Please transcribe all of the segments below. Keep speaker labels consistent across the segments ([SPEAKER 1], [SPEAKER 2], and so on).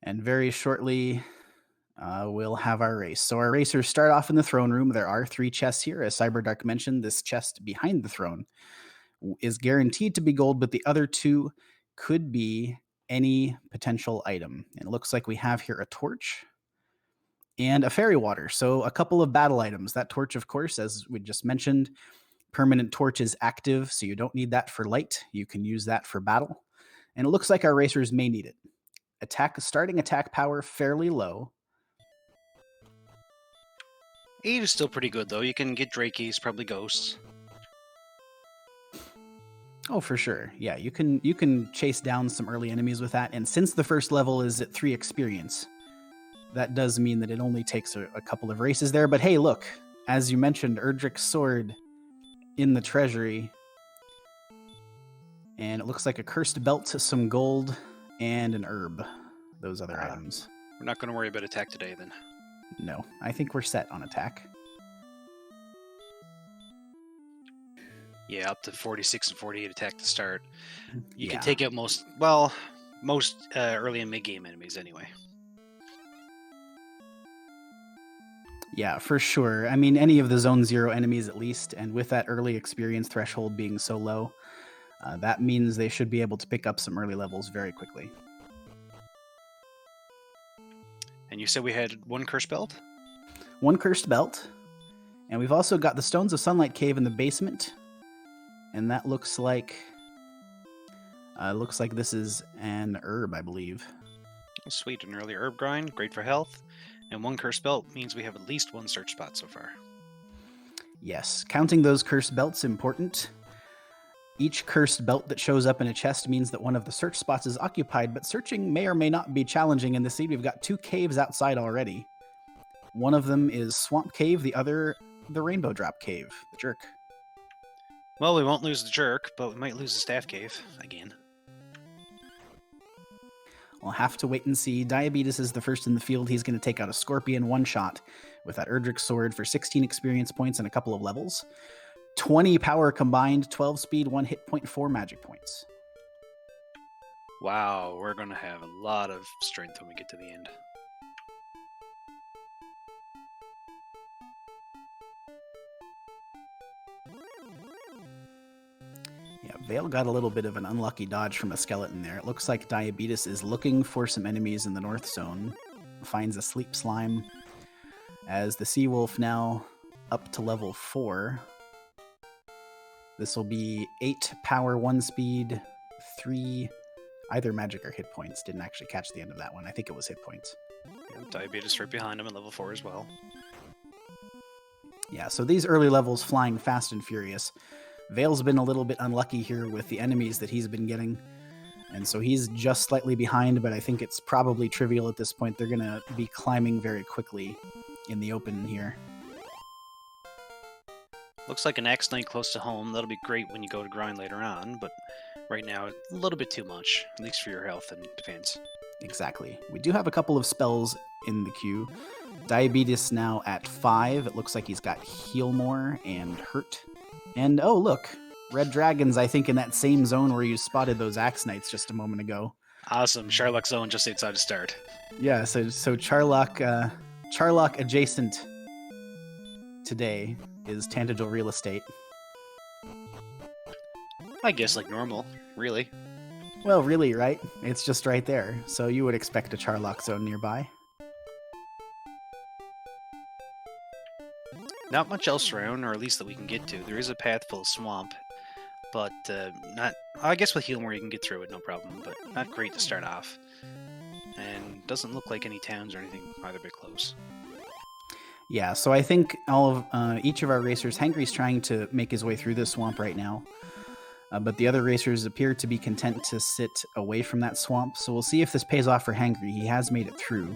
[SPEAKER 1] And very shortly, we'll have our race. So our racers start off in the throne room. There are 3 chests here. As Cyberdark mentioned, this chest behind the throne is guaranteed to be gold, but the other 2 could be any potential item. And it looks like we have here a torch and a fairy water. So a couple of battle items. That torch, of course, as we just mentioned, permanent torch is active, so you don't need that for light. You can use that for battle. And it looks like our racers may need it. Starting attack power fairly low.
[SPEAKER 2] 8 is still pretty good, though. You can get Drakeys, probably Ghosts.
[SPEAKER 1] Oh, for sure. Yeah, you can chase down some early enemies with that. And since the first level is at 3 experience, that does mean that it only takes a couple of races there. But hey, look, as you mentioned, Erdrick's sword in the treasury. And it looks like a cursed belt, some gold, and an herb. Those other items.
[SPEAKER 2] We're not going to worry about attack today, then.
[SPEAKER 1] No, I think we're set on attack.
[SPEAKER 2] Yeah, up to 46 and 48 attack to start. You
[SPEAKER 1] Yeah.
[SPEAKER 2] can take out most early and mid-game enemies anyway.
[SPEAKER 1] Yeah, for sure. I mean, any of the Zone 0 enemies at least, and with that early experience threshold being so low, that means they should be able to pick up some early levels very quickly.
[SPEAKER 2] And you said we had 1 cursed belt?
[SPEAKER 1] 1 cursed belt. And we've also got the Stones of Sunlight Cave in the basement. And that looks like this is an herb, I believe.
[SPEAKER 2] Sweet, an early herb grind, great for health. And 1 cursed belt means we have at least 1 search spot so far.
[SPEAKER 1] Yes, counting those cursed belts important. Each cursed belt that shows up in a chest means that one of the search spots is occupied, but searching may or may not be challenging in the seed. We've got 2 caves outside already. One of them is Swamp Cave, the other, the Rainbow Drop Cave, the Jerk.
[SPEAKER 2] Well, we won't lose the Jerk, but we might lose the Staff Cave again.
[SPEAKER 1] We'll have to wait and see. Diabetes is the first in the field. He's going to take out a Scorpion one shot with that Erdrick sword for 16 experience points and a couple of levels. 20 power combined, 12 speed, 1 hit point, 4 magic points.
[SPEAKER 2] Wow, we're going to have a lot of strength when we get to the end.
[SPEAKER 1] Yeah, Vale got a little bit of an unlucky dodge from a skeleton there. It looks like Diabetes is looking for some enemies in the north zone. Finds a sleep slime. As the Sea Wolf now up to level 4. This will be 8 power, 1 speed, 3 either magic or hit points. Didn't actually catch the end of that one. I think it was hit points.
[SPEAKER 2] Yeah, Diabetes right behind him at level 4 as well.
[SPEAKER 1] Yeah, so these early levels flying fast and furious. Vale's been a little bit unlucky here with the enemies that he's been getting. And so he's just slightly behind, but I think it's probably trivial at this point. They're going to be climbing very quickly in the open here.
[SPEAKER 2] Looks like an Axe Knight close to home. That'll be great when you go to grind later on, but right now a little bit too much, at least for your health and defense.
[SPEAKER 1] Exactly. We do have a couple of spells in the queue. Diabetes now at 5. It looks like he's got Heal More and Hurt. And oh, look, Red Dragons, I think, in that same zone where you spotted those Axe Knights just a moment ago.
[SPEAKER 2] Awesome. Charlock Zone just outside to start.
[SPEAKER 1] Yeah, so Charlock adjacent today is Tangible Real Estate.
[SPEAKER 2] I guess like normal, really.
[SPEAKER 1] Well, really, right? It's just right there, so you would expect a Charlock zone nearby.
[SPEAKER 2] Not much else around, or at least that we can get to. There is a path full of swamp, but not... I guess with Healmore you can get through it, no problem, but not great to start off. And doesn't look like any towns or anything either bit close.
[SPEAKER 1] Yeah, so I think each of our racers, Hangry's trying to make his way through this swamp right now, but the other racers appear to be content to sit away from that swamp, so we'll see if this pays off for Hangry. He has made it through.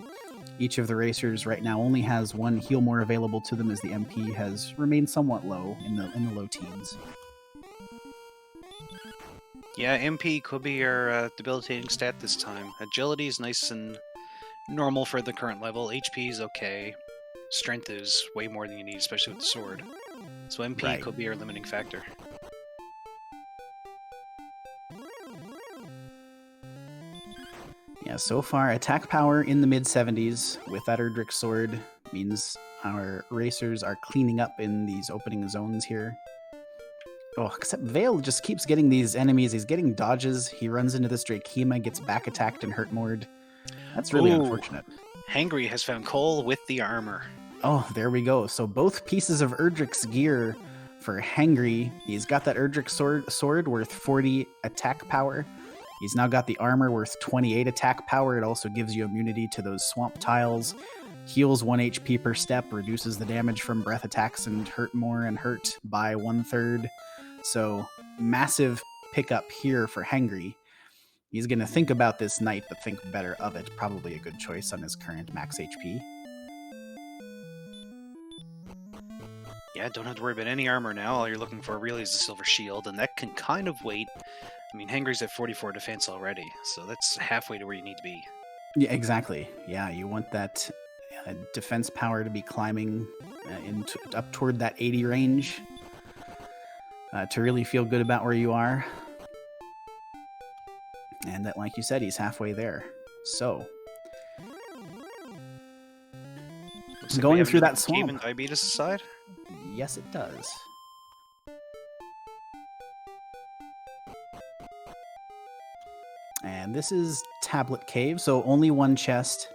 [SPEAKER 1] Each of the racers right now only has 1 heal more available to them as the MP has remained somewhat low in the low teens.
[SPEAKER 2] Yeah, MP could be your debilitating stat this time. Agility is nice and normal for the current level. HP is okay. Strength is way more than you need, especially with the sword. So MP could be your limiting factor.
[SPEAKER 1] Yeah, so far, attack power in the mid-70s with that Erdrick Sword means our racers are cleaning up in these opening zones here. Oh, except Vale just keeps getting these enemies. He's getting dodges. He runs into this Drakema, gets back attacked and hurt moored. That's really unfortunate.
[SPEAKER 2] Hangry has found Cole with the armor.
[SPEAKER 1] Oh, there we go. So both pieces of Erdrick's gear for Hangry. He's got that Erdrick sword worth 40 attack power. He's now got the armor worth 28 attack power. It also gives you immunity to those swamp tiles, heals 1 HP per step, reduces the damage from breath attacks and hurt more and hurt by 1/3. So massive pickup here for Hangry. He's going to think about this knight, but think better of it. Probably a good choice on his current max HP.
[SPEAKER 2] Yeah, don't have to worry about any armor now. All you're looking for really is the silver shield, and that can kind of wait. I mean, Hangry's at 44 defense already, so that's halfway to where you need to be.
[SPEAKER 1] Yeah, exactly. Yeah, you want that defense power to be climbing up toward that 80 range to really feel good about where you are. And that, like you said, he's halfway there. So, going through that swamp.
[SPEAKER 2] And diabetes aside?
[SPEAKER 1] Yes, it does. And this is Tablet Cave, so only one chest.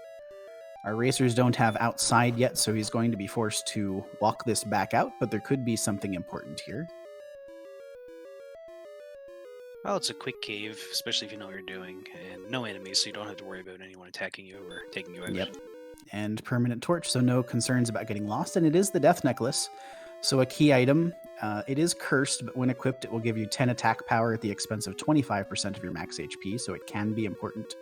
[SPEAKER 1] Our racers don't have outside yet, so he's going to be forced to walk this back out, but there could be something important here.
[SPEAKER 2] Well, it's a quick cave, especially if you know what you're doing, and no enemies, so you don't have to worry about anyone attacking you or taking you out.
[SPEAKER 1] Yep. And permanent torch, so no concerns about getting lost. And it is the Death Necklace, so a key item. It is cursed, but when equipped, it will give you 10 attack power at the expense of 25% of your max HP, so it can be important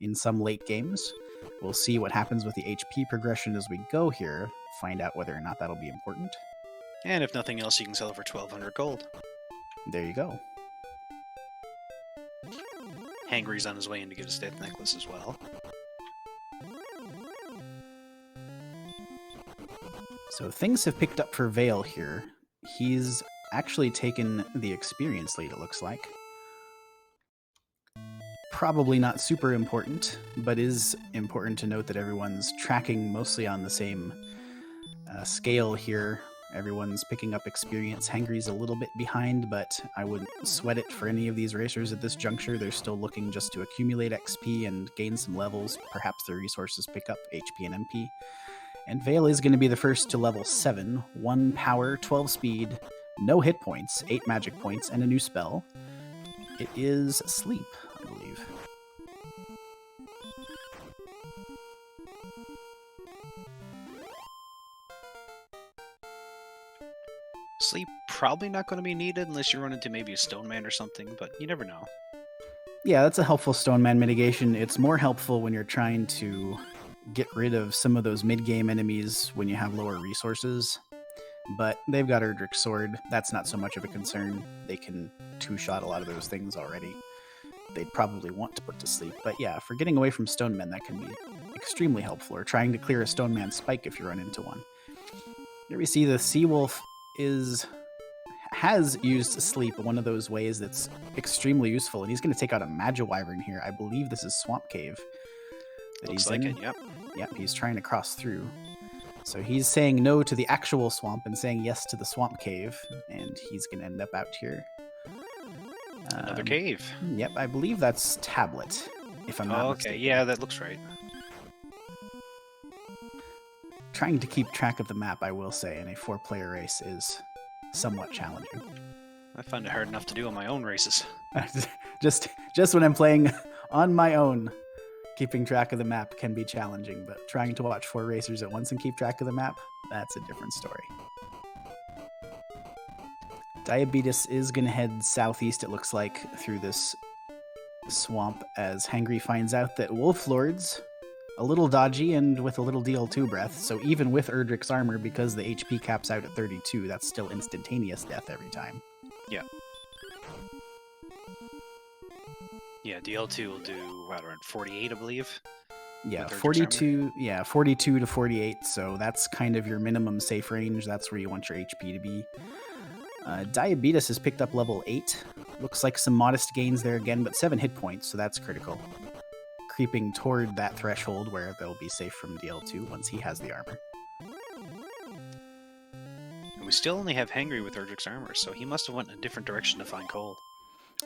[SPEAKER 1] in some late games. We'll see what happens with the HP progression as we go here, find out whether or not that'll be important.
[SPEAKER 2] And if nothing else, you can sell it for 1,200 gold.
[SPEAKER 1] There you go.
[SPEAKER 2] Hangry's on his way in to get his Death Necklace as well.
[SPEAKER 1] So things have picked up for Vale here. He's actually taken the experience lead, it looks like. Probably not super important, but is important to note that everyone's tracking mostly on the same scale here. Everyone's picking up experience. Hangry's a little bit behind, but I wouldn't sweat it for any of these racers at this juncture. They're still looking just to accumulate XP and gain some levels. Perhaps their resources pick up HP and MP. And Vale is going to be the first to level 7. 1 power, 12 speed, no hit points, 8 magic points, and a new spell. It is Sleep, I believe.
[SPEAKER 2] Sleep probably not going to be needed unless you run into maybe a Stone Man or something, but you never know.
[SPEAKER 1] Yeah, that's a helpful Stone Man mitigation. It's more helpful when you're trying to get rid of some of those mid-game enemies when you have lower resources. But they've got Erdrick's Sword. That's not so much of a concern. They can two-shot a lot of those things already. They'd probably want to put to sleep. But yeah, for getting away from Stone Men, that can be extremely helpful. Or trying to clear a Stone Man spike if you run into one. Here we see the Seawolf has used Sleep, one of those ways that's extremely useful, and he's going to take out a Magiwyvern here. I believe this is Swamp Cave that
[SPEAKER 2] Looks
[SPEAKER 1] he's
[SPEAKER 2] like
[SPEAKER 1] in.
[SPEAKER 2] it, yep.
[SPEAKER 1] Yep, he's trying to cross through. So he's saying no to the actual swamp and saying yes to the Swamp Cave, and he's going to end up out here.
[SPEAKER 2] Another cave.
[SPEAKER 1] Yep, I believe that's Tablet, if I'm not
[SPEAKER 2] Okay,
[SPEAKER 1] mistaken.
[SPEAKER 2] yeah, that looks right.
[SPEAKER 1] Trying to keep track of the map, I will say, in a 4-player race is somewhat challenging.
[SPEAKER 2] I find it hard enough to do on my own races.
[SPEAKER 1] just when I'm playing on my own, keeping track of the map can be challenging, but trying to watch 4 racers at once and keep track of the map, that's a different story. Diabetes is going to head southeast, it looks like, through this swamp as Hangry finds out that Wolf Lord's a little dodgy and with a little DL2 breath, so even with Erdrick's armor, because the HP caps out at 32, that's still instantaneous death every time.
[SPEAKER 2] Yeah. Yeah, DL2 will do, what, around 48, I believe?
[SPEAKER 1] Yeah,
[SPEAKER 2] With Erdrick's
[SPEAKER 1] 42. Yeah, 42 to 48. So that's kind of your minimum safe range. That's where you want your HP to be. Diabetes has picked up level 8. Looks like some modest gains there again, but 7 hit points, so that's critical. creeping toward that threshold where they'll be safe from DL2 once he has the armor.
[SPEAKER 2] And we still only have Hangry with Erdrick's armor, so he must have went in a different direction to find coal.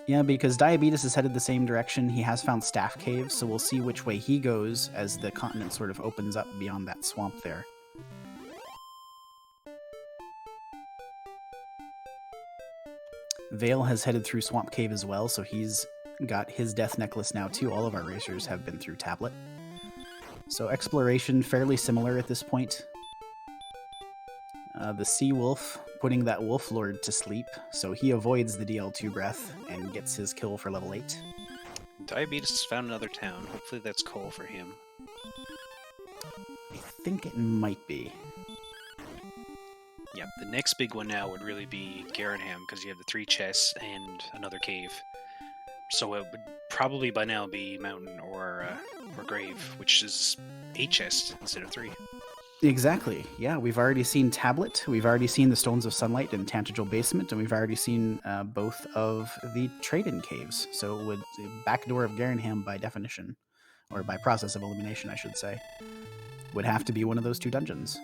[SPEAKER 1] Yeah, because Diabetes is headed the same direction. He has found Staff Cave, so we'll see which way he goes as the continent sort of opens up beyond that swamp there. Vale has headed through Swamp Cave as well, so he's got his death necklace now too. All of our racers have been through Tablet. So exploration fairly similar at this point. The Sea Wolf putting that Wolf Lord to sleep, so he avoids the DL2 breath and gets his kill for level 8.
[SPEAKER 2] Diabetes has found another town. Hopefully that's coal for him.
[SPEAKER 1] I think it might be.
[SPEAKER 2] Yeah, the next big one now would really be Garanham, because you have the 3 chests and another cave. So it would probably by now be Mountain or Grave, which is 8 chests instead of 3.
[SPEAKER 1] Exactly. Yeah, we've already seen Tablet, we've already seen the Stones of Sunlight and Tantegel Basement, and we've already seen both of the Trade-in Caves. So it would backdoor of Garanham by definition, or by process of elimination, I should say, would have to be one of those 2 dungeons.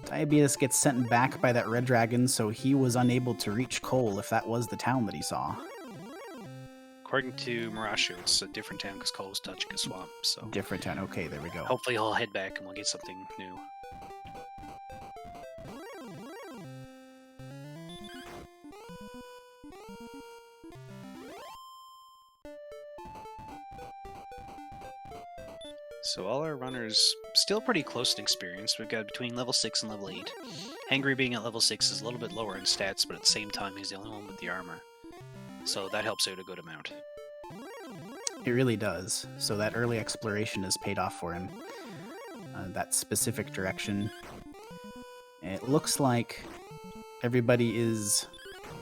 [SPEAKER 1] Diabetes gets sent back by that red dragon, so he was unable to reach Cole if that was the town that he saw.
[SPEAKER 2] According to Marashu, it's a different town because Cole's touching a swamp, so...
[SPEAKER 1] Different town, okay, there we go.
[SPEAKER 2] Hopefully he'll head back and we'll get something new. So all our runners still pretty close in experience. We've got between level 6 and level 8. Hangry being at level 6 is a little bit lower in stats, but at the same time he's the only one with the armor. So that helps out a good amount.
[SPEAKER 1] It really does. So that early exploration has paid off for him. That specific direction. It looks like everybody is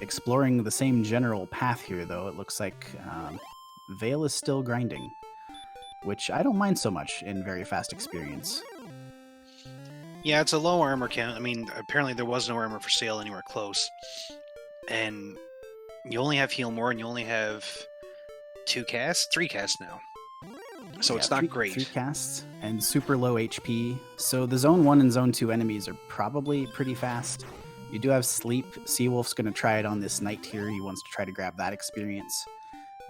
[SPEAKER 1] exploring the same general path here, though. It looks like Vale is still grinding, which I don't mind so much in very fast experience.
[SPEAKER 2] Yeah, it's a low armor count. I mean, apparently there was no armor for sale anywhere close. And you only have Heal More, and you only have 3 casts now. So yeah, it's not great.
[SPEAKER 1] 3 casts and super low HP. So the Zone 1 and Zone 2 enemies are probably pretty fast. You do have Sleep. Seawolf's going to try it on this knight here. He wants to try to grab that experience,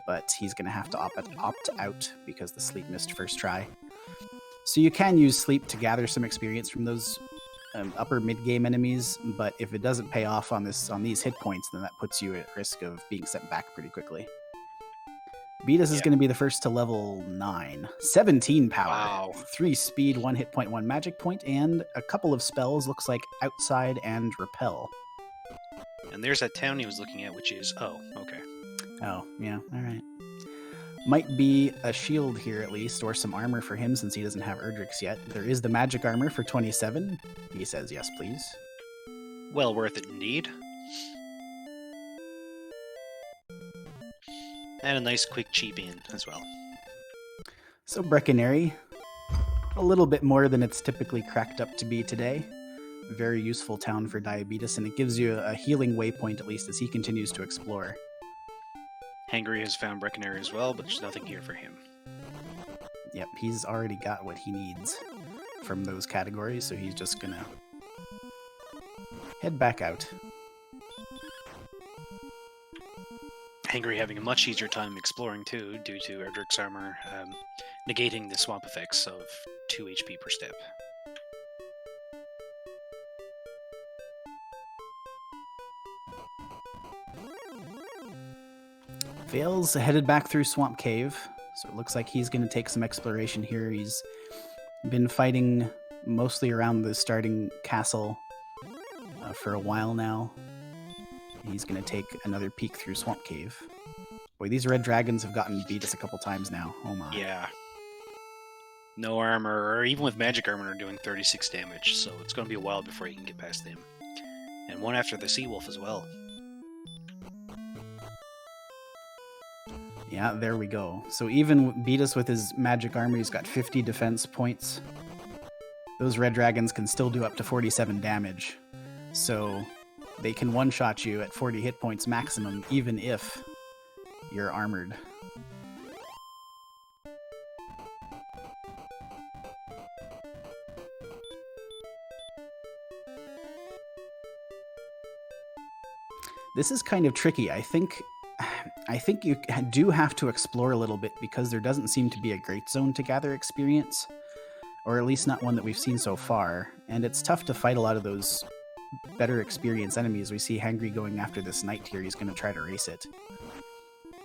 [SPEAKER 1] but he's going to have to opt out because the Sleep missed first try. So you can use Sleep to gather some experience from those upper mid-game enemies, but if it doesn't pay off on these hit points, then that puts you at risk of being sent back pretty quickly. Beatus is going to be the first to level 9. 17 power.
[SPEAKER 2] Wow.
[SPEAKER 1] 3 speed, 1 hit point, 1 magic point, and a couple of spells, looks like Outside and Repel.
[SPEAKER 2] And there's that town he was looking at, which is... Oh, okay.
[SPEAKER 1] Oh, yeah, alright. Might be a shield here at least, or some armor for him since he doesn't have Erdrick's yet. There is the magic armor for 27. He says yes, please.
[SPEAKER 2] Well worth it indeed. And a nice quick cheap in as well.
[SPEAKER 1] So Breckenary, a little bit more than it's typically cracked up to be today. Very useful town for Diabetes, and it gives you a healing waypoint at least as he continues to explore.
[SPEAKER 2] Hangry has found Breckenary as well, but there's nothing here for him.
[SPEAKER 1] Yep, he's already got what he needs from those categories, so he's just gonna head back out.
[SPEAKER 2] Hangry having a much easier time exploring too, due to Erdrick's armor negating the swamp effects of 2 HP per step.
[SPEAKER 1] Vale's headed back through Swamp Cave, so it looks like he's going to take some exploration here. He's been fighting mostly around the starting castle for a while now. He's going to take another peek through Swamp Cave. Boy, these red dragons have gotten beat us a couple times now. Oh my.
[SPEAKER 2] Yeah. No armor, or even with magic armor, are doing 36 damage, so it's going to be a while before you can get past them. And one after the Sea Wolf as well.
[SPEAKER 1] Yeah, there we go. So even beat us with his magic armor, he's got 50 defense points. Those red dragons can still do up to 47 damage. So they can one-shot you at 40 hit points maximum, even if you're armored. This is kind of tricky. I think you do have to explore a little bit because there doesn't seem to be a great zone to gather experience, or at least not one that we've seen so far. And it's tough to fight a lot of those better experience enemies. We see Hangry going after this knight here. He's going to try to race it.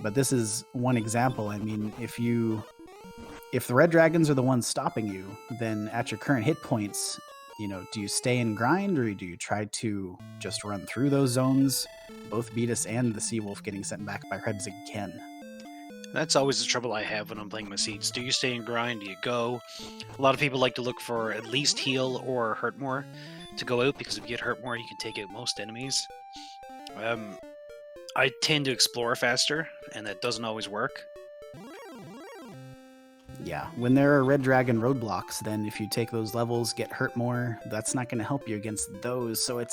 [SPEAKER 1] But this is one example. I mean, if the red dragons are the ones stopping you, then at your current hit points, do you stay and grind, or do you try to just run through those zones? Both Beatus and the Sea Wolf getting sent back by Rebs again.
[SPEAKER 2] That's always the trouble I have when I'm playing my seeds. Do you stay and grind? Do you go? A lot of people like to look for at least heal or hurt more to go out, because if you get hurt more, you can take out most enemies. I tend to explore faster, and that doesn't always work.
[SPEAKER 1] Yeah, when there are red dragon roadblocks, then if you take those levels, get hurt more, that's not going to help you against those. So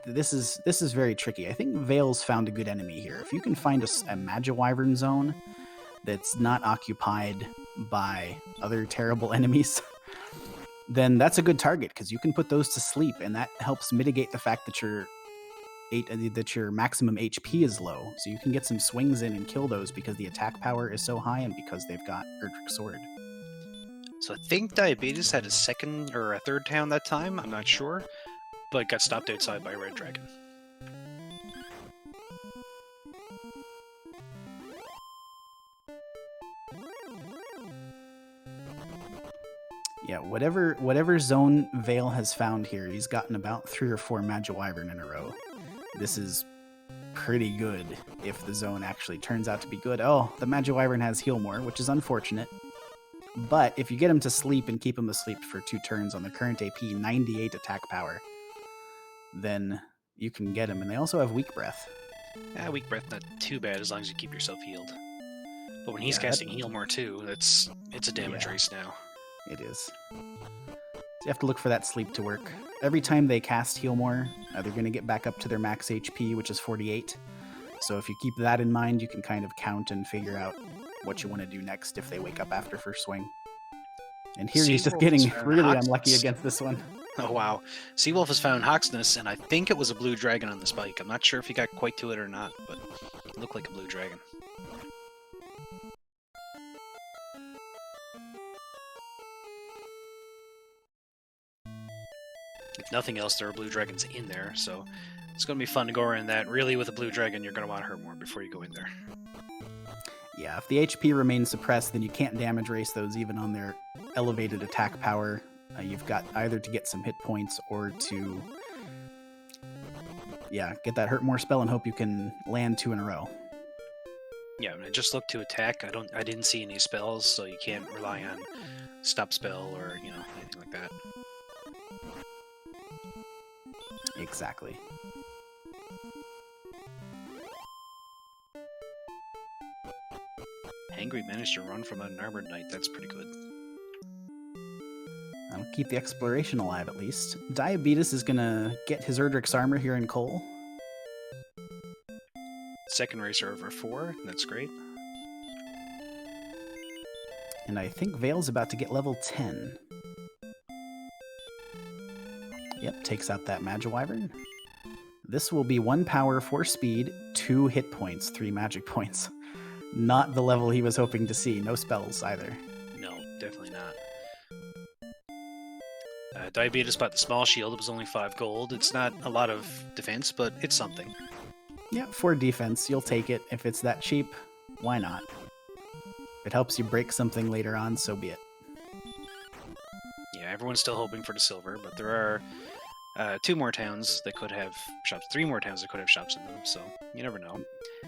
[SPEAKER 1] this is very tricky. I think Vale's found a good enemy here. If you can find a Magiwyvern zone that's not occupied by other terrible enemies, then that's a good target, because you can put those to sleep, and that helps mitigate the fact that your maximum HP is low. So you can get some swings in and kill those because the attack power is so high and because they've got Erdrick Sword.
[SPEAKER 2] So I think Diabetes had a second or a third town that time, I'm not sure, but got stopped outside by a red dragon.
[SPEAKER 1] Yeah, whatever zone Vale has found here, he's gotten about 3 or 4 Magiwyvern in a row. This is pretty good if the zone actually turns out to be good. Oh, the Magiwyvern has heal more, which is unfortunate. But if you get him to sleep and keep him asleep for 2 turns on the current AP, 98 attack power, then you can get him. And they also have Weak Breath.
[SPEAKER 2] Yeah, Weak Breath not too bad as long as you keep yourself healed. But when he's casting heal more too, it's a damage race now.
[SPEAKER 1] It is. So you have to look for that sleep to work. Every time they cast heal more, they're going to get back up to their max HP, which is 48. So if you keep that in mind, you can kind of count and figure out what you want to do next if they wake up after first swing. And here he's just getting really unlucky against this one.
[SPEAKER 2] Oh, wow. Seawolf has found Hawksness, and I think it was a blue dragon on the spike. I'm not sure if he got quite to it or not, but it looked like a blue dragon. If nothing else, there are blue dragons in there, so it's going to be fun to go around that. Really, with a blue dragon, you're going to want to hurt more before you go in there.
[SPEAKER 1] Yeah, if the HP remains suppressed, then you can't damage race those even on their elevated attack power. You've got either to get some hit points or to, get that hurt more spell and hope you can land 2 in a row.
[SPEAKER 2] Yeah, I mean, just look to attack. I didn't see any spells, so you can't rely on stop spell or anything like that.
[SPEAKER 1] Exactly.
[SPEAKER 2] Hangry managed to run from an armored knight. That's pretty good.
[SPEAKER 1] That'll keep the exploration alive, at least. Diabetes is going to get his Erdrick's armor here in Cole.
[SPEAKER 2] Second racer over 4. That's great.
[SPEAKER 1] And I think Vale's about to get level 10. Yep, takes out that Magiwyvern. This will be 1 power, 4 speed, 2 hit points, 3 magic points. Not the level he was hoping to see. No spells either.
[SPEAKER 2] No, definitely not. Diabetes bought the small shield. It was only 5 gold. It's not a lot of defense, but it's something.
[SPEAKER 1] Yeah, 4 defense. You'll take it. If it's that cheap, why not? If it helps you break something later on, so be it.
[SPEAKER 2] Yeah, everyone's still hoping for the silver, but there are 2 more towns that could have shops, 3 more towns that could have shops in them, so you never know.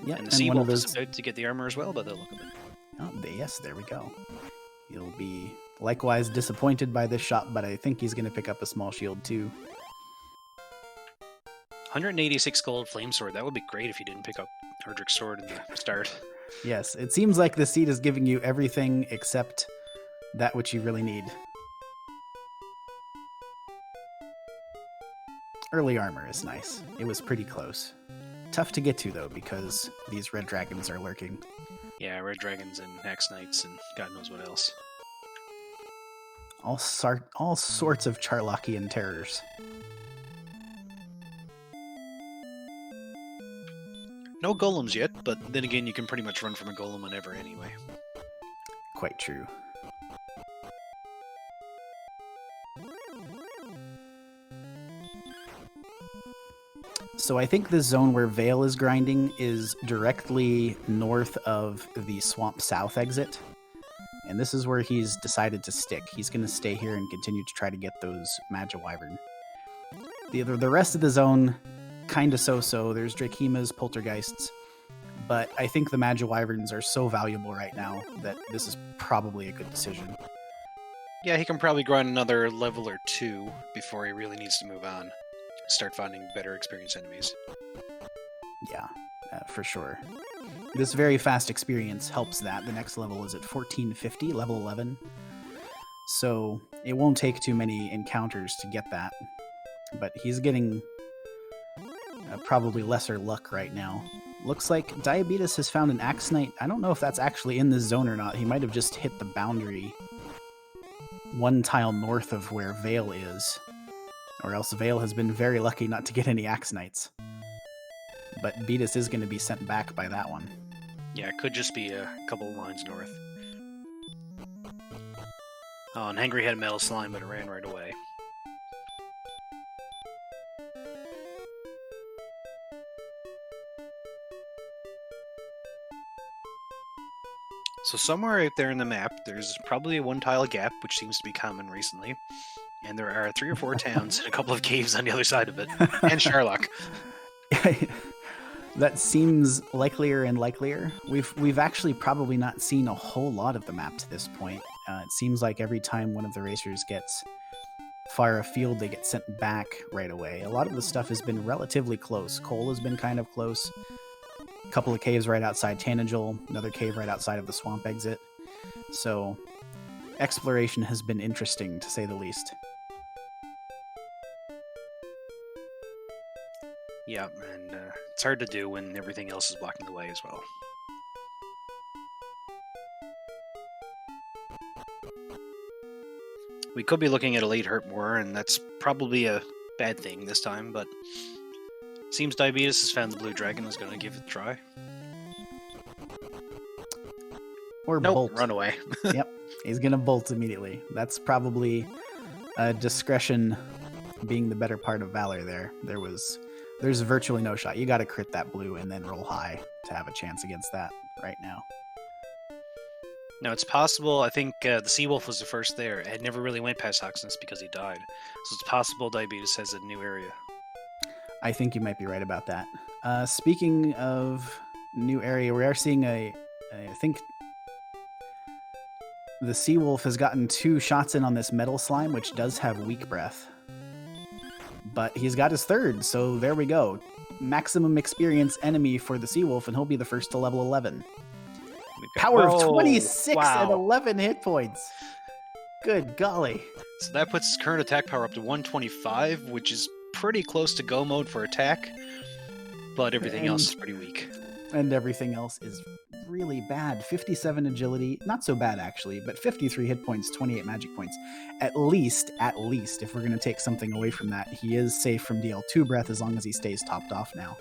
[SPEAKER 1] Yep,
[SPEAKER 2] and the Sea Wolf is about to get the armor as well by the look of it.
[SPEAKER 1] Oh, yes, there we go. He'll be likewise disappointed by this shot, but I think he's going to pick up a small shield too.
[SPEAKER 2] 186 gold flame sword. That would be great if you didn't pick up Erdrick's sword in the start.
[SPEAKER 1] Yes, it seems like the seed is giving you everything except that which you really need. Early armor is nice. It was pretty close. Tough to get to, though, because these red dragons are lurking.
[SPEAKER 2] Yeah, red dragons and axe knights and God knows what else.
[SPEAKER 1] All sorts of Charlockian terrors.
[SPEAKER 2] No golems yet, but then again, you can pretty much run from a golem whenever anyway.
[SPEAKER 1] Quite true. So I think the zone where Vale is grinding is directly north of the Swamp South exit. And this is where he's decided to stick. He's going to stay here and continue to try to get those Magiwyvern. The rest of the zone, kind of so-so. There's Drakeemas, Poltergeists. But I think the Magiwyverns are so valuable right now that this is probably a good decision.
[SPEAKER 2] Yeah, he can probably grind another level or 2 before he really needs to move on. Start finding better experienced enemies.
[SPEAKER 1] Yeah, for sure. This very fast experience helps that. The next level is at 1450, level 11. So it won't take too many encounters to get that. But he's getting probably lesser luck right now. Looks like Diabetes has found an Axe Knight. I don't know if that's actually in this zone or not. He might have just hit the boundary one tile north of where Vale is. Or else Vale has been very lucky not to get any Axe Knights. But Beatus is going to be sent back by that one.
[SPEAKER 2] Yeah, it could just be a couple of lines north. Oh, and Hangry had a metal slime, but it ran right away. So somewhere out there in the map, there's probably a one-tile gap, which seems to be common recently. And there are 3 or 4 towns and a couple of caves on the other side of it. And Sherlock.
[SPEAKER 1] That seems likelier and likelier. We've actually probably not seen a whole lot of the map to this point. It seems like every time one of the racers gets far afield, they get sent back right away. A lot of the stuff has been relatively close. Cole has been kind of close. A couple of caves right outside Tanagel, another cave right outside of the swamp exit. So exploration has been interesting, to say the least.
[SPEAKER 2] Yeah, and it's hard to do when everything else is blocking the way as well. We could be looking at a late hurt more, and that's probably a bad thing this time, but seems Diabetes has found the blue dragon and is going to give it a try.
[SPEAKER 1] Or
[SPEAKER 2] nope,
[SPEAKER 1] bolt.
[SPEAKER 2] Run away.
[SPEAKER 1] Yep, he's going to bolt immediately. That's probably discretion being the better part of valor there. There's virtually no shot. You got to crit that blue and then roll high to have a chance against that right now.
[SPEAKER 2] Now, it's possible, I think the Seawolf was the first there. It never really went past Hoxness because he died. So it's possible Diabetes has a new area.
[SPEAKER 1] I think you might be right about that. Speaking of new area, we are seeing I think the Seawolf has gotten 2 shots in on this metal slime, which does have weak breath. But he's got his 3rd, so there we go. Maximum experience enemy for the Seawolf, and he'll be the first to level 11. Power of 26 and 11 hit points. Good golly.
[SPEAKER 2] So that puts his current attack power up to 125, which is pretty close to go mode for attack, but everything else is pretty weak.
[SPEAKER 1] And everything else is really bad. 57 agility, not so bad actually, but 53 hit points, 28 magic points. At least, if we're going to take something away from that, he is safe from DL2 breath as long as he stays topped off now.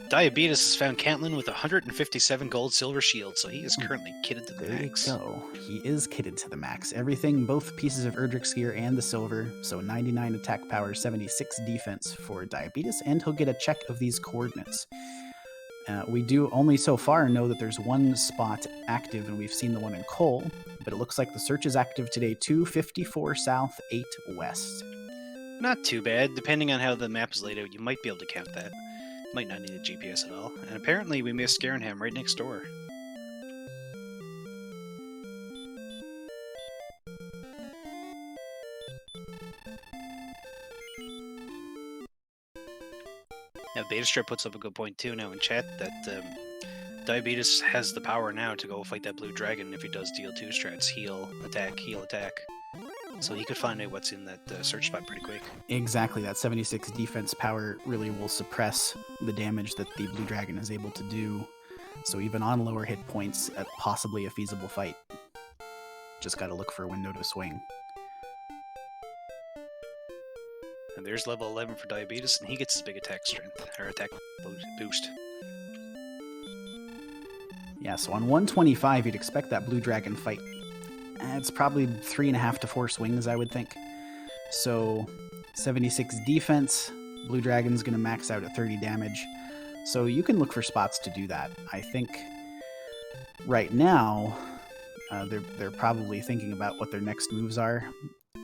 [SPEAKER 2] Diabetes has found Caitlin with 157 gold silver shield, so he is currently kitted to the max.
[SPEAKER 1] There you go. He is kitted to the max. Everything, both pieces of Erdrick's gear and the silver, so 99 attack power, 76 defense for Diabetes, and he'll get a check of these coordinates. We do only so far know that there's 1 spot active, and we've seen the one in Cole, but it looks like the search is active today too. 54 south, 8 west.
[SPEAKER 2] Not too bad. Depending on how the map is laid out, you might be able to count that. Might not need a GPS at all. And apparently we missed Garenham right next door. Now Betastrip puts up a good point too now in chat that Diabetes has the power now to go fight that blue dragon if he does deal 2 strats. Heal, attack, heal, attack. So he could find out what's in that search spot pretty quick.
[SPEAKER 1] Exactly, that 76 defense power really will suppress the damage that the Blue Dragon is able to do. So even on lower hit points, at possibly a feasible fight. Just gotta look for a window to swing.
[SPEAKER 2] And there's level 11 for Diabetes, and he gets his big attack strength, or attack boost.
[SPEAKER 1] Yeah, so on 125, you'd expect that Blue Dragon fight. It's probably 3.5 to 4 swings, I would think. So 76 defense, Blue Dragon's going to max out at 30 damage. So you can look for spots to do that. I think right now, they're probably thinking about what their next moves are.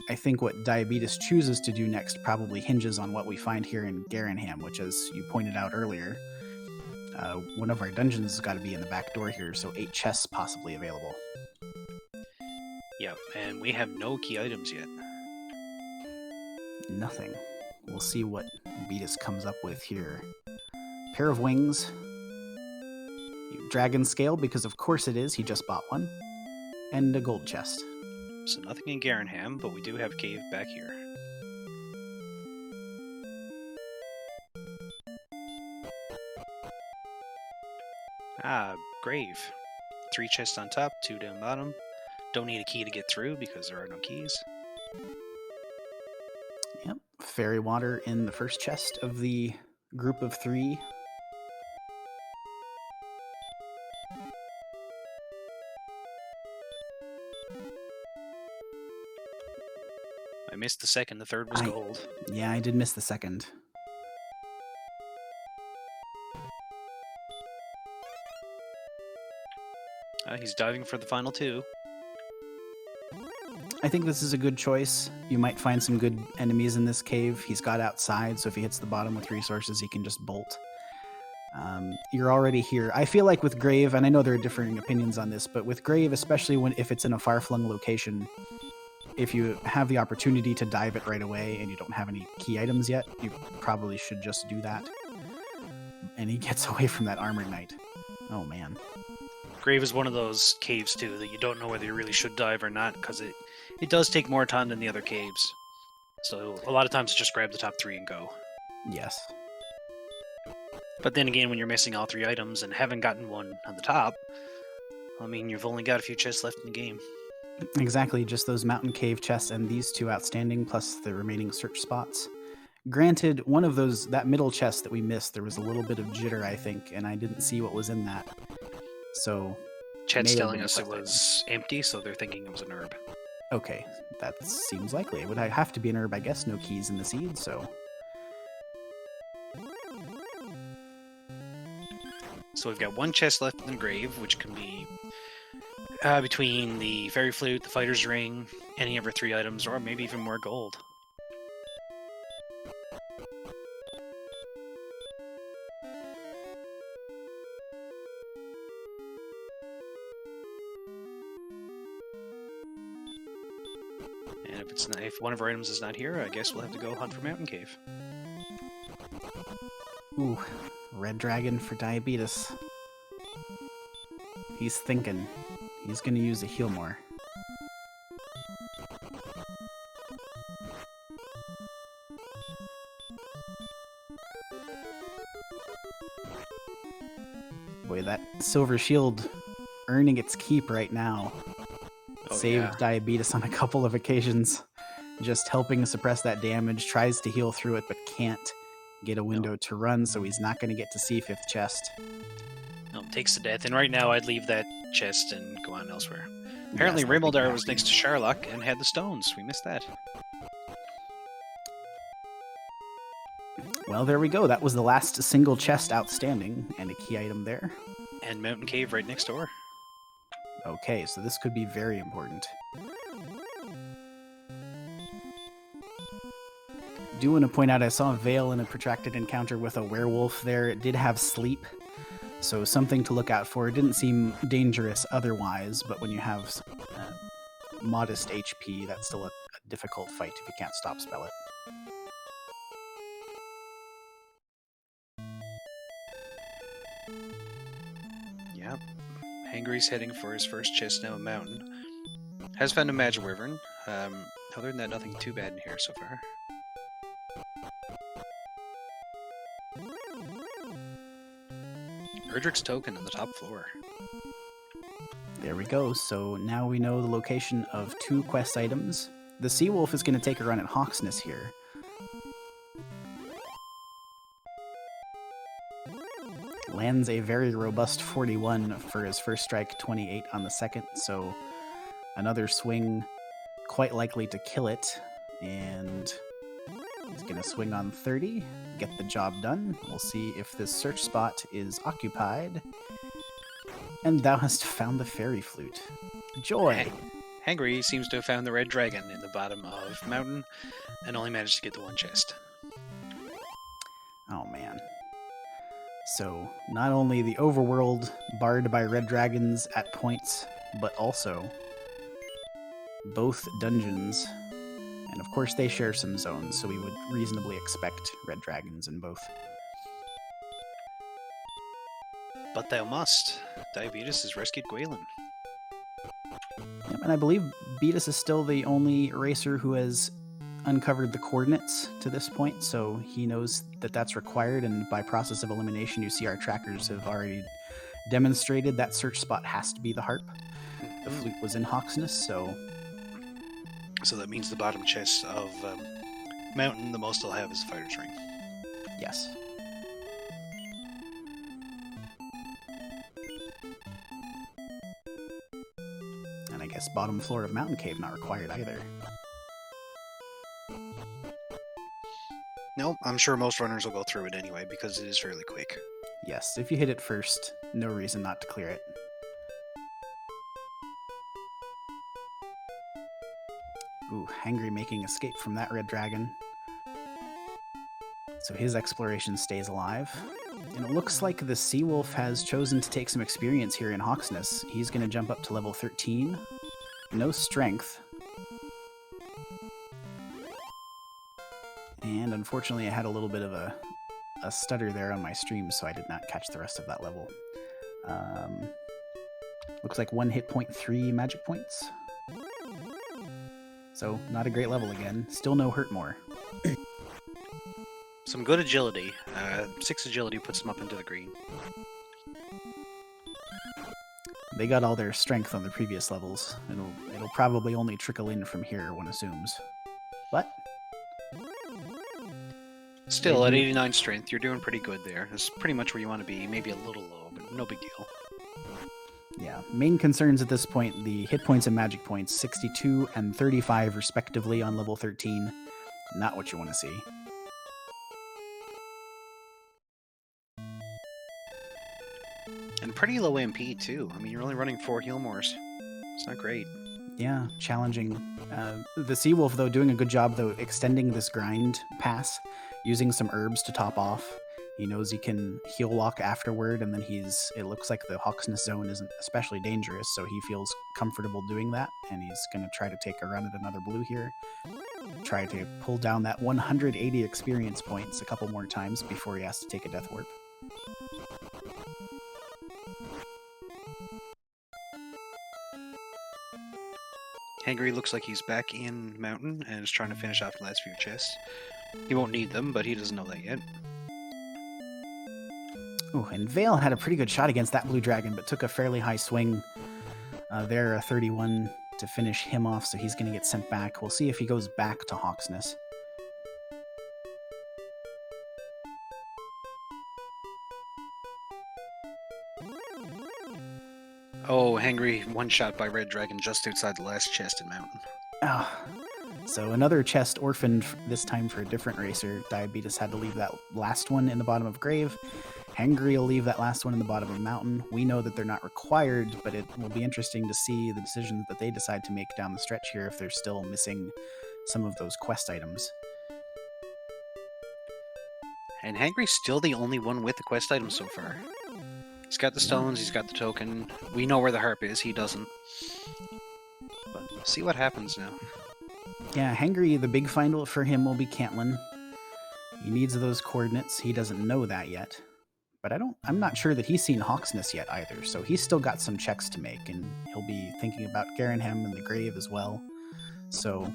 [SPEAKER 1] I think what Diabetes chooses to do next probably hinges on what we find here in Garanham, which, as you pointed out earlier, one of our dungeons has got to be in the back door here, so 8 chests possibly available.
[SPEAKER 2] Yeah, and we have no key items yet.
[SPEAKER 1] Nothing. We'll see what Beatus comes up with here. Pair of wings. Dragon scale, because of course it is, he just bought one. And a gold chest.
[SPEAKER 2] So nothing in Garanham, but we do have cave back here. Ah, grave. 3 chests on top, 2 down bottom. Don't need a key to get through because there are no keys.
[SPEAKER 1] Yep. Fairy water in the first chest of the group of 3.
[SPEAKER 2] I missed the second, the third was gold.
[SPEAKER 1] Yeah, I did miss the second.
[SPEAKER 2] He's diving for the final 2.
[SPEAKER 1] I think this is a good choice. You might find some good enemies in this cave. He's got outside, so if he hits the bottom with resources, he can just bolt. You're already here. I feel like with Grave, and I know there are differing opinions on this, but with Grave, especially if it's in a far-flung location, if you have the opportunity to dive it right away and you don't have any key items yet, you probably should just do that. And he gets away from that Armored Knight. Oh, man.
[SPEAKER 2] Grave is one of those caves, too, that you don't know whether you really should dive or not, because it does take more time than the other caves. So a lot of times just grab the top 3 and go.
[SPEAKER 1] Yes.
[SPEAKER 2] But then again, when you're missing all 3 items and haven't gotten one on the top, I mean, you've only got a few chests left in the game.
[SPEAKER 1] Exactly, just those mountain cave chests and these 2 outstanding, plus the remaining search spots. Granted, one of those, that middle chest that we missed, there was a little bit of jitter, I think, and I didn't see what was in that. So
[SPEAKER 2] Chat's telling us it was empty, so they're thinking it was an herb.
[SPEAKER 1] Okay, that seems likely. It would have to be an herb, I guess. No keys in the seed, so.
[SPEAKER 2] So we've got 1 chest left in the grave, which can be between the Fairy Flute, the Fighter's Ring, any of our 3 items, or maybe even more gold. And if one of our items is not here, I guess we'll have to go hunt for Mountain Cave.
[SPEAKER 1] Ooh, Red Dragon for Diabetes. He's thinking. He's going to use a heal more. Boy, that silver shield earning its keep right now. Saved Diabetes on a couple of occasions. Just helping suppress that damage. Tries to heal through it, but can't get a window to run, so he's not going to get to see 5th chest.
[SPEAKER 2] No, takes the death. And right now, I'd leave that chest and go on elsewhere. Apparently, Rimmildar was next to Sharlock and had the stones. We missed that.
[SPEAKER 1] Well, there we go. That was the last single chest outstanding, and a key item there.
[SPEAKER 2] And Mountain Cave right next door.
[SPEAKER 1] Okay, so this could be very important. Do want to point out I saw Vale in a protracted encounter with a werewolf there. It did have sleep, so something to look out for. It didn't seem dangerous otherwise, but when you have modest HP, that's still a difficult fight if you can't stop spell it.
[SPEAKER 2] Yep. Hangry's heading for his first chest now, a mountain. Has found a Magic Wyvern. Other than that, nothing too bad in here so far. Erdrick's token on the top floor.
[SPEAKER 1] There we go. So now we know the location of 2 quest items. The Seawolf is going to take a run at Hawksness here. Lands a very robust 41 for his first strike, 28 on the second, so another swing quite likely to kill it. And he's going to swing on 30, get the job done. We'll see if this search spot is occupied. And thou hast found the fairy flute. Joy!
[SPEAKER 2] Hangry seems to have found the red dragon in the bottom of mountain and only managed to get the 1 chest.
[SPEAKER 1] Oh man. So, not only the overworld barred by red dragons at points, but also both dungeons. And of course they share some zones, so we would reasonably expect red dragons in both.
[SPEAKER 2] But thou must. Diabetes has rescued Gwaelin.
[SPEAKER 1] Yep, and I believe Beatus is still the only racer who has uncovered the coordinates to this point, so he knows that that's required, and by process of elimination, you see our trackers have already demonstrated that search spot has to be the harp. The flute was in Hawksness, so...
[SPEAKER 2] So that means the bottom chest of mountain, the most they'll have is the fighter's ring.
[SPEAKER 1] Yes. And I guess bottom floor of Mountain Cave not required either.
[SPEAKER 2] No, I'm sure most runners will go through it anyway because it is fairly quick.
[SPEAKER 1] Yes, if you hit it first, no reason not to clear it. Ooh, Hangry making escape from that red dragon. So his exploration stays alive. And it looks like the Seawolf has chosen to take some experience here in Hawksness. He's going to jump up to level 13. No strength. And unfortunately I had a little bit of a stutter there on my stream, so I did not catch the rest of that level. Looks like 1 hit point, 3 magic points. So not a great level again. Still no hurt more.
[SPEAKER 2] Some good agility. 6 agility puts them up into the green.
[SPEAKER 1] They got all their strength on the previous levels. It'll probably only trickle in from here, one assumes. But
[SPEAKER 2] still, at 89 strength, you're doing pretty good there. That's pretty much where you want to be. Maybe a little low, but no big deal.
[SPEAKER 1] Yeah, main concerns at this point, the hit points and magic points, 62 and 35 respectively on level 13. Not what you want to see.
[SPEAKER 2] And pretty low MP too. I mean, you're only running 4 heal mores. It's not great.
[SPEAKER 1] Yeah, challenging. The Seawolf, though, doing a good job, though, extending this grind pass, using some herbs to top off. He knows he can heal walk afterward, and then it looks like the Hawksness zone isn't especially dangerous, so he feels comfortable doing that, and he's going to try to take a run at another blue here. Try to pull down that 180 experience points a couple more times before he has to take a death warp.
[SPEAKER 2] Hangry looks like he's back in mountain and is trying to finish off the last few chests. He won't need them, but he doesn't know that yet.
[SPEAKER 1] Oh, and Vale had a pretty good shot against that blue dragon, but took a fairly high swing there, a 31 to finish him off, so he's going to get sent back. We'll see if he goes back to Hawksness.
[SPEAKER 2] Oh, Hangry, one shot by Red Dragon just outside the last chest in mountain.
[SPEAKER 1] Ah, so another chest orphaned, this time for a different racer. Diabetes had to leave that last one in the bottom of grave. Hangry will leave that last one in the bottom of mountain. We know that they're not required, but it will be interesting to see the decisions that they decide to make down the stretch here if they're still missing some of those quest items.
[SPEAKER 2] And Hangry's still the only one with the quest item so far. He's got the stones, he's got the token. We know where the harp is, he doesn't. But we'll see what happens now.
[SPEAKER 1] Yeah, Hangry, the big find for him will be Cantlin. He needs those coordinates. He doesn't know that yet. But I'm not sure that he's seen Hawksness yet either, so he's still got some checks to make, and he'll be thinking about Garenham and the grave as well. So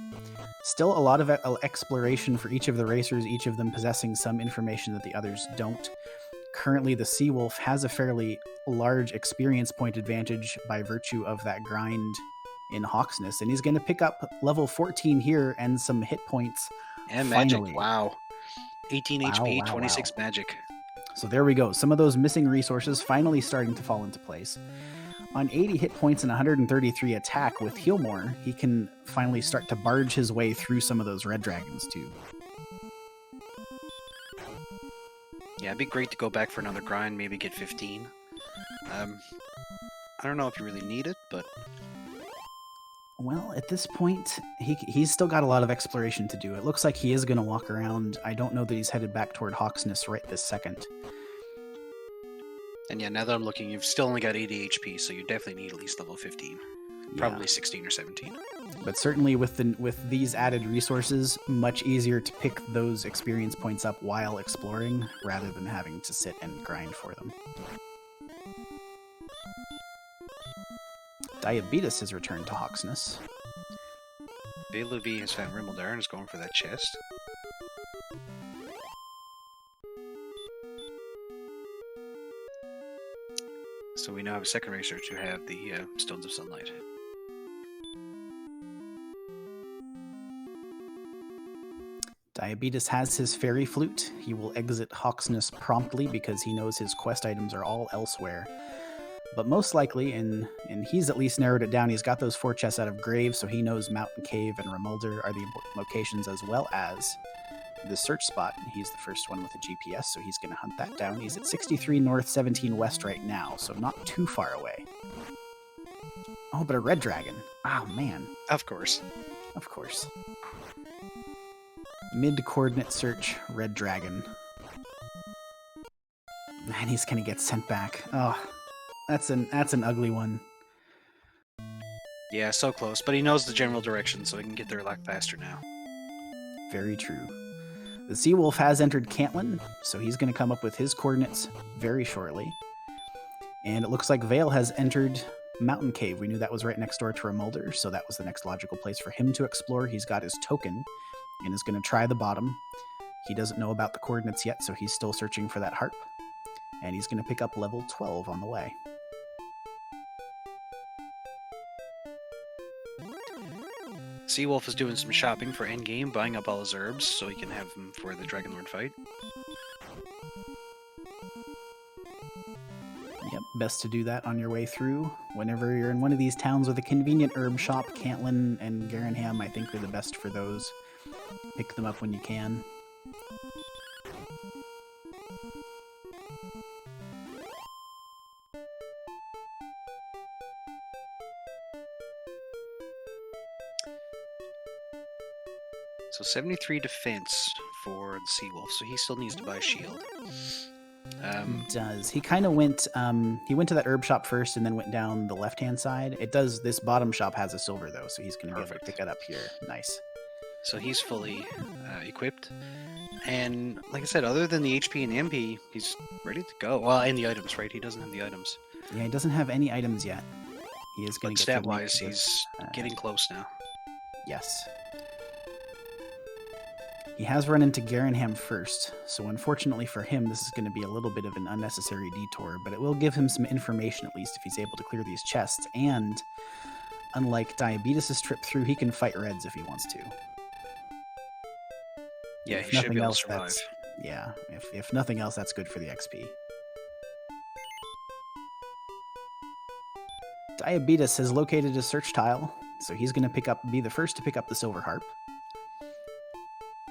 [SPEAKER 1] Still a lot of exploration for each of the racers, each of them possessing some information that the others don't. Currently, the Seawolf has a fairly large experience point advantage by virtue of that grind in Hawksness, and he's going to pick up level 14 here and some hit points.
[SPEAKER 2] And
[SPEAKER 1] finally.
[SPEAKER 2] magic, wow. 18 HP, 26
[SPEAKER 1] Wow.
[SPEAKER 2] magic.
[SPEAKER 1] So there we go. Some of those missing resources finally starting to fall into place. On 80 hit points and 133 attack with Healmore, he can finally start to barge his way through some of those red dragons too.
[SPEAKER 2] Yeah, it'd be great to go back for another grind, maybe get 15. I don't know if you really need it, but...
[SPEAKER 1] Well, at this point, he's still got a lot of exploration to do. It looks like he is going to walk around. I don't know that he's headed back toward Hawksness right this second.
[SPEAKER 2] And yeah, now that I'm looking, you've still only got 80 HP, so you definitely need at least level 15. Probably 16 or 17.
[SPEAKER 1] But certainly with these added resources, much easier to pick those experience points up while exploring, rather than having to sit and grind for them. Diabetes has returned to Hawksness.
[SPEAKER 2] Bailuvi has found Rimmaldar and is going for that chest. So we now have a second racer to have the Stones of Sunlight.
[SPEAKER 1] Diabetes has his fairy flute. He will exit Hawksness promptly because he knows his quest items are all elsewhere. But most likely, and he's at least narrowed it down, he's got those 4 chests out of Grave, so he knows Mountain Cave and Remulder are the locations, as well as the search spot. He's the first one with a GPS, so he's going to hunt that down. He's at 63 north, 17 west right now, so not too far away. Oh, but a red dragon. Oh, man.
[SPEAKER 2] Of course.
[SPEAKER 1] Of course. Mid-coordinate search, red dragon. And he's going to get sent back. Oh, that's an ugly one.
[SPEAKER 2] Yeah, so close, but he knows the general direction, so he can get there a lot faster now.
[SPEAKER 1] Very true. The Seawolf has entered Cantlin, so he's going to come up with his coordinates very shortly. And it looks like Vale has entered Mountain Cave. We knew that was right next door to Remulder, so that was the next logical place for him to explore. He's got his token and is going to try the bottom. He doesn't know about the coordinates yet, so he's still searching for that harp. And he's going to pick up level 12 on the way.
[SPEAKER 2] Seawolf is doing some shopping for endgame, buying up all his herbs so he can have them for the Dragonlord fight.
[SPEAKER 1] Yep, best to do that on your way through. Whenever you're in one of these towns with a convenient herb shop, Cantlin and Garenham, I think, are the best for those. Pick them up when you can.
[SPEAKER 2] So 73 defense for the Seawolf, so he still needs to buy a shield.
[SPEAKER 1] He does. He kind of went, he went to that herb shop first and then went down the left-hand side. It does, this bottom shop has a silver though, so he's going to be able to pick it up here. Nice.
[SPEAKER 2] So he's fully equipped. And like I said, other than the HP and the MP, he's ready to go. Well, and the items, right? He doesn't have the items.
[SPEAKER 1] Yeah, he doesn't have any items yet. He is going
[SPEAKER 2] But
[SPEAKER 1] to get
[SPEAKER 2] stat-wise, he's getting close now.
[SPEAKER 1] Yes. He has run into Garenham first, so unfortunately for him, this is going to be a little bit of an unnecessary detour, but it will give him some information at least if he's able to clear these chests, and unlike Diabetes' trip through, he can fight Reds if he wants to.
[SPEAKER 2] Yeah,
[SPEAKER 1] if
[SPEAKER 2] he should be able to
[SPEAKER 1] else,
[SPEAKER 2] survive.
[SPEAKER 1] Yeah, if nothing else, that's good for the XP. Diabetes has located a search tile, so he's going to be the first to pick up the silver harp.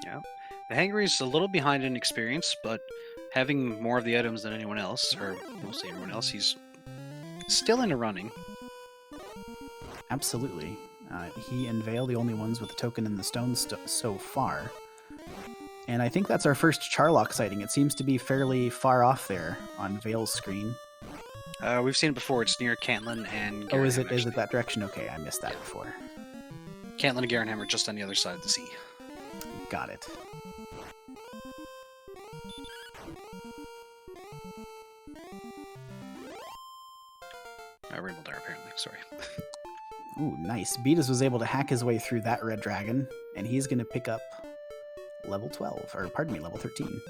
[SPEAKER 2] Yeah. The Hangry's a little behind in experience, but having more of the items than anyone else, or mostly everyone else, he's still in the running.
[SPEAKER 1] Absolutely. He and Vale, the only ones with the token in the stone so far. And I think that's our first Charlock sighting. It seems to be fairly far off there on Vale's screen.
[SPEAKER 2] We've seen it before. It's near Cantlin and Garenham.
[SPEAKER 1] Oh, is it that direction? Okay, I missed that before.
[SPEAKER 2] Cantlin and Garenham are just on the other side of the sea.
[SPEAKER 1] Got it.
[SPEAKER 2] Rimmaldar, apparently. Sorry.
[SPEAKER 1] Ooh, nice. Beatus was able to hack his way through that red dragon, and he's going to pick up level 12, or pardon me, level 13.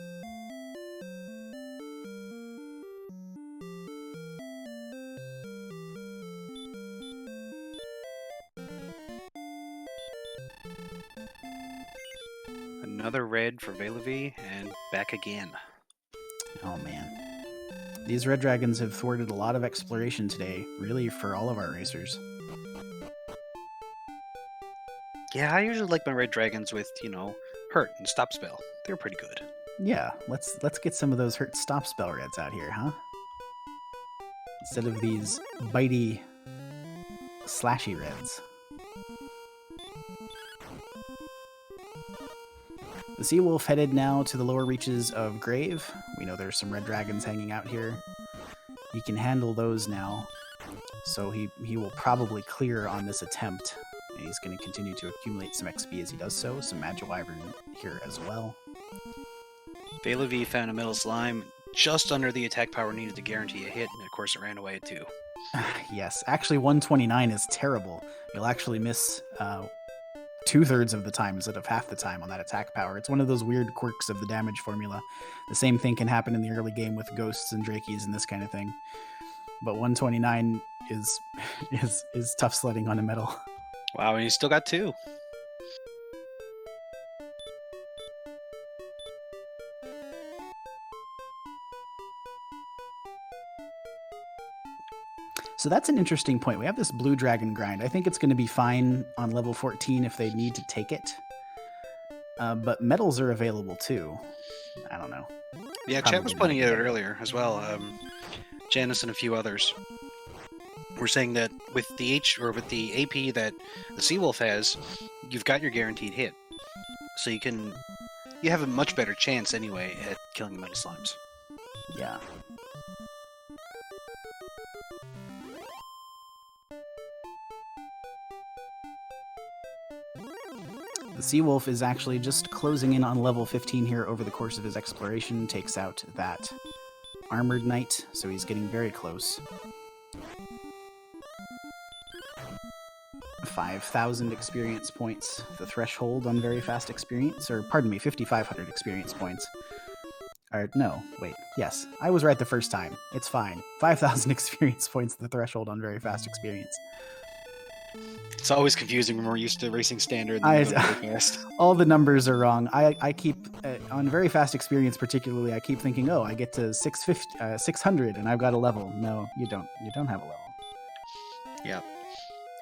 [SPEAKER 2] Another red for Velavi, and back again.
[SPEAKER 1] Oh man. These red dragons have thwarted a lot of exploration today, really for all of our racers.
[SPEAKER 2] Yeah, I usually like my red dragons with, hurt and stop spell. They're pretty good.
[SPEAKER 1] Yeah, let's get some of those hurt stop spell reds out here, huh? Instead of these bitey, slashy reds. The Sea Wolf headed now to the lower reaches of Grave. We know there's some red dragons hanging out here. He can handle those now, so he will probably clear on this attempt. And he's going to continue to accumulate some XP as he does so. Some Magiwyvern here as well.
[SPEAKER 2] Velavi found a metal slime just under the attack power needed to guarantee a hit, and of course it ran away at 2.
[SPEAKER 1] Yes, actually 129 is terrible. You'll actually miss 2/3 of the time instead of half the time on that attack power. It's one of those weird quirks of the damage formula. The same thing can happen in the early game with ghosts and drakies and this kind of thing. But 129 is tough sledding on a metal.
[SPEAKER 2] Wow, and he's still got 2.
[SPEAKER 1] So that's an interesting point. We have this blue dragon grind. I think it's going to be fine on level 14 if they need to take it. But medals are available too. I don't know.
[SPEAKER 2] Yeah,
[SPEAKER 1] Probably
[SPEAKER 2] Chat was
[SPEAKER 1] not
[SPEAKER 2] pointing it out
[SPEAKER 1] good.
[SPEAKER 2] earlier as well. Janice and a few others were saying that with the AP that the Seawolf has, you've got your guaranteed hit, so you have a much better chance anyway at killing the metal slimes.
[SPEAKER 1] Yeah. The Seawolf is actually just closing in on level 15 here over the course of his exploration, takes out that Armored Knight, so he's getting very close. 5,000 experience points, the threshold on very fast experience, or pardon me, 5,500 experience points. Or no, wait, yes, I was right the first time. It's fine. 5,000 experience points, the threshold on very fast experience.
[SPEAKER 2] It's always confusing when we're used to racing standard and then we go very fast.
[SPEAKER 1] All the numbers are wrong. I keep, on very fast experience particularly, I keep thinking, oh, I get to 600 and I've got a level. No, you don't. You don't have a level.
[SPEAKER 2] Yeah.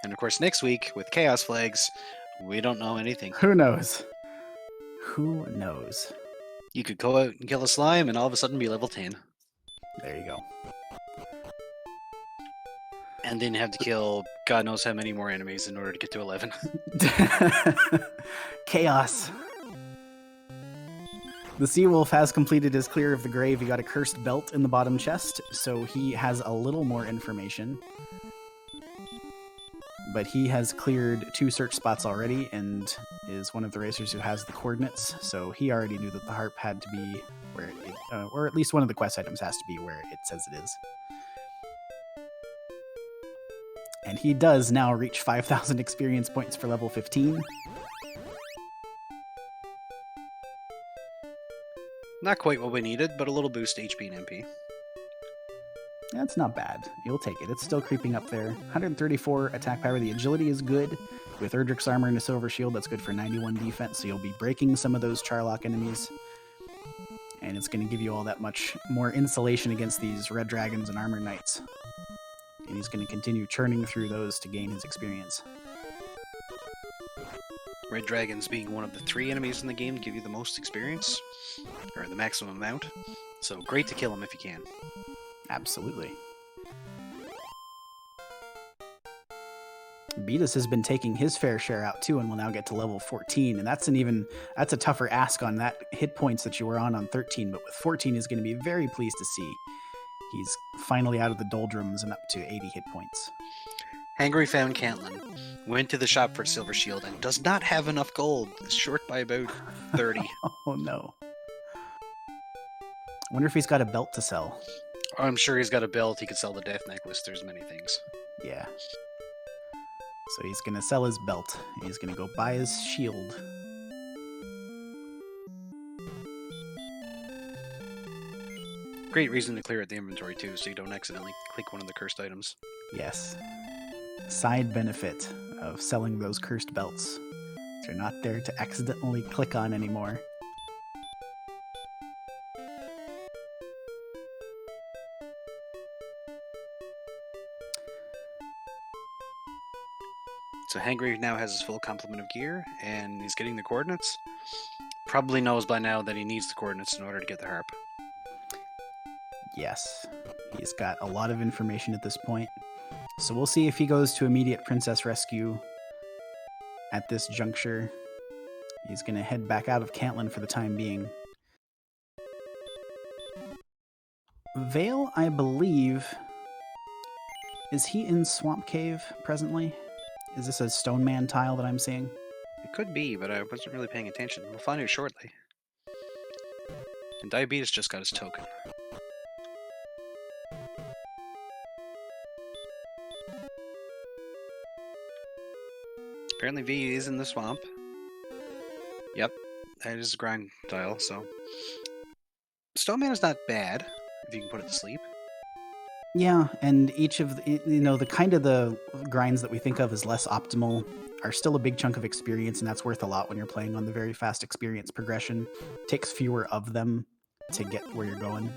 [SPEAKER 2] And of course, next week with Chaos Flags, we don't know anything.
[SPEAKER 1] Who knows? Who knows?
[SPEAKER 2] You could go out and kill a slime and all of a sudden be level 10.
[SPEAKER 1] There you go.
[SPEAKER 2] And then have to kill God knows how many more enemies in order to get to 11.
[SPEAKER 1] Chaos. The Seawolf has completed his clear of the grave. He got a cursed belt in the bottom chest, so he has a little more information. But he has cleared 2 search spots already and is one of the racers who has the coordinates, so he already knew that the harp had to be where it, or at least one of the quest items has to be where it says it is. And he does now reach 5,000 experience points for level 15.
[SPEAKER 2] Not quite what we needed, but a little boost to HP and MP.
[SPEAKER 1] That's not bad. You'll take it. It's still creeping up there. 134 attack power. The agility is good. With Erdrick's armor and a silver shield, that's good for 91 defense, so you'll be breaking some of those Charlock enemies. And it's going to give you all that much more insulation against these red dragons and armored knights. And he's going to continue churning through those to gain his experience.
[SPEAKER 2] Red dragons being one of the 3 enemies in the game to give you the most experience, or the maximum amount. So great to kill them if you can.
[SPEAKER 1] Absolutely. Beatus has been taking his fair share out too and will now get to level 14, and that's a tougher ask on that hit points that you were on 13, but with 14 is going to be very pleased to see. He's finally out of the doldrums and up to 80 hit points.
[SPEAKER 2] Hangry found Cantlin, went to the shop for Silver Shield, and does not have enough gold. Short by about 30.
[SPEAKER 1] Oh no. Wonder if he's got a belt to sell.
[SPEAKER 2] I'm sure he's got a belt. He could sell the death necklace. There's many things.
[SPEAKER 1] Yeah. So he's going to sell his belt. He's going to go buy his shield.
[SPEAKER 2] Great reason to clear out the inventory too, so you don't accidentally click one of the cursed items.
[SPEAKER 1] Yes. Side benefit of selling those cursed belts. They're not there to accidentally click on anymore.
[SPEAKER 2] So Hangry now has his full complement of gear, and he's getting the coordinates. Probably knows by now that he needs the coordinates in order to get the harp.
[SPEAKER 1] Yes. He's got a lot of information at this point. So we'll see if he goes to immediate princess rescue at this juncture. He's going to head back out of Cantlin for the time being. Vale, I believe... Is he in Swamp Cave presently? Is this a Stone Man tile that I'm seeing?
[SPEAKER 2] It could be, but I wasn't really paying attention. We'll find out shortly. And Diabetes just got his token. Apparently V is in the swamp. Yep, that is a grind tile, so... Stone Man is not bad, if you can put it to sleep.
[SPEAKER 1] Yeah, and each of the, the kind of the grinds that we think of as less optimal are still a big chunk of experience, and that's worth a lot when you're playing on the very fast experience progression. It takes fewer of them to get where you're going.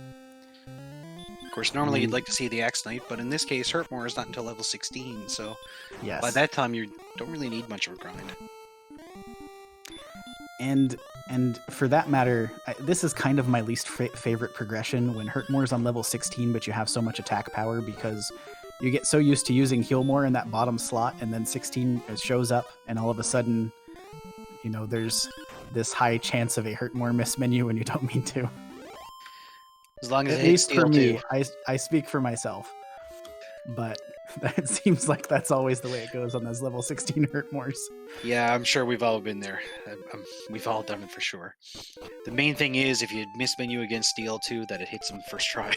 [SPEAKER 2] Of course, normally you'd like to see the Axe Knight, but in this case, Hurtmore is not until level 16, so
[SPEAKER 1] yes.
[SPEAKER 2] By that time you don't really need much of a grind.
[SPEAKER 1] And for that matter, this is kind of my least favorite progression when Hurtmore's on level 16, but you have so much attack power because you get so used to using Healmore in that bottom slot, and then 16 shows up, and all of a sudden, there's this high chance of a Hurtmore miss menu when you don't mean to.
[SPEAKER 2] As long as
[SPEAKER 1] at least for me, I speak for myself, but it seems like that's always the way it goes on those level 16 Hurtmores.
[SPEAKER 2] Yeah, I'm sure we've all been there. We've all done it for sure. The main thing is, if you miss menu against Steel 2, that it hits them first try.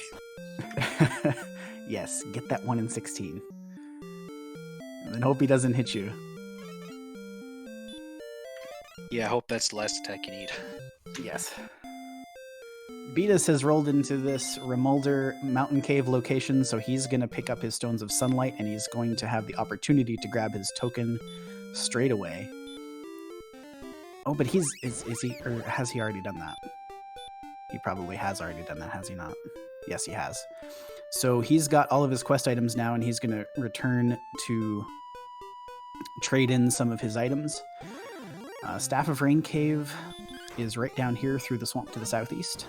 [SPEAKER 1] Yes, get that 1 in 16. And then hope he doesn't hit you.
[SPEAKER 2] Yeah, I hope that's the last attack you need.
[SPEAKER 1] Yes. Beatus has rolled into this Remulder mountain cave location, so he's going to pick up his Stones of Sunlight, and he's going to have the opportunity to grab his token straight away. Oh, but is he, or has he already done that? He probably has already done that, has he not? Yes, he has. So he's got all of his quest items now, and he's going to return to trade in some of his items. Staff of Rain Cave is right down here through the swamp to the southeast.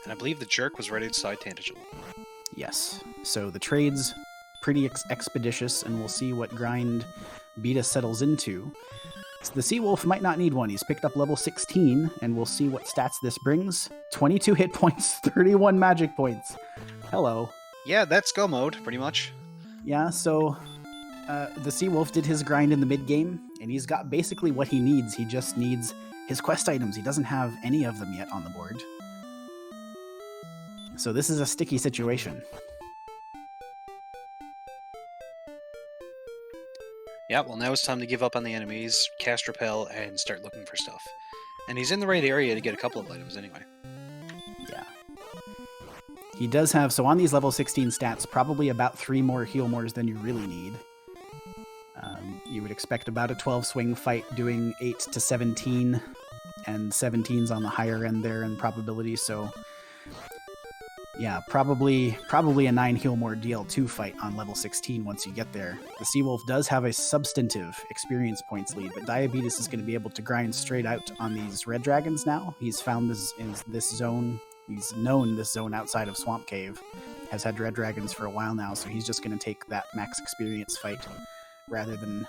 [SPEAKER 2] And I believe the Jerk was ready to side tangential.
[SPEAKER 1] Yes. So the trade's pretty expeditious, and we'll see what grind Beta settles into. So the Seawolf might not need one. He's picked up level 16, and we'll see what stats this brings. 22 hit points, 31 magic points. Hello.
[SPEAKER 2] Yeah, that's go mode, pretty much.
[SPEAKER 1] Yeah, so the Seawolf did his grind in the mid-game, and he's got basically what he needs. He just needs his quest items. He doesn't have any of them yet on the board. So this is a sticky situation.
[SPEAKER 2] Yeah, well now it's time to give up on the enemies, cast Repel, and start looking for stuff. And he's in the right area to get a couple of items anyway.
[SPEAKER 1] Yeah. He does have, so on these level 16 stats, probably about 3 more Healmores than you really need. You would expect about a 12 swing fight doing 8 to 17, and 17's on the higher end there in probability, so yeah, probably a 9 Healmore DL2 fight on level 16 once you get there. The Seawolf does have a substantive experience points lead, but Diabetes is going to be able to grind straight out on these red dragons now. He's found this zone. He's known this zone outside of Swamp Cave. Has had red dragons for a while now, so he's just going to take that max experience fight rather than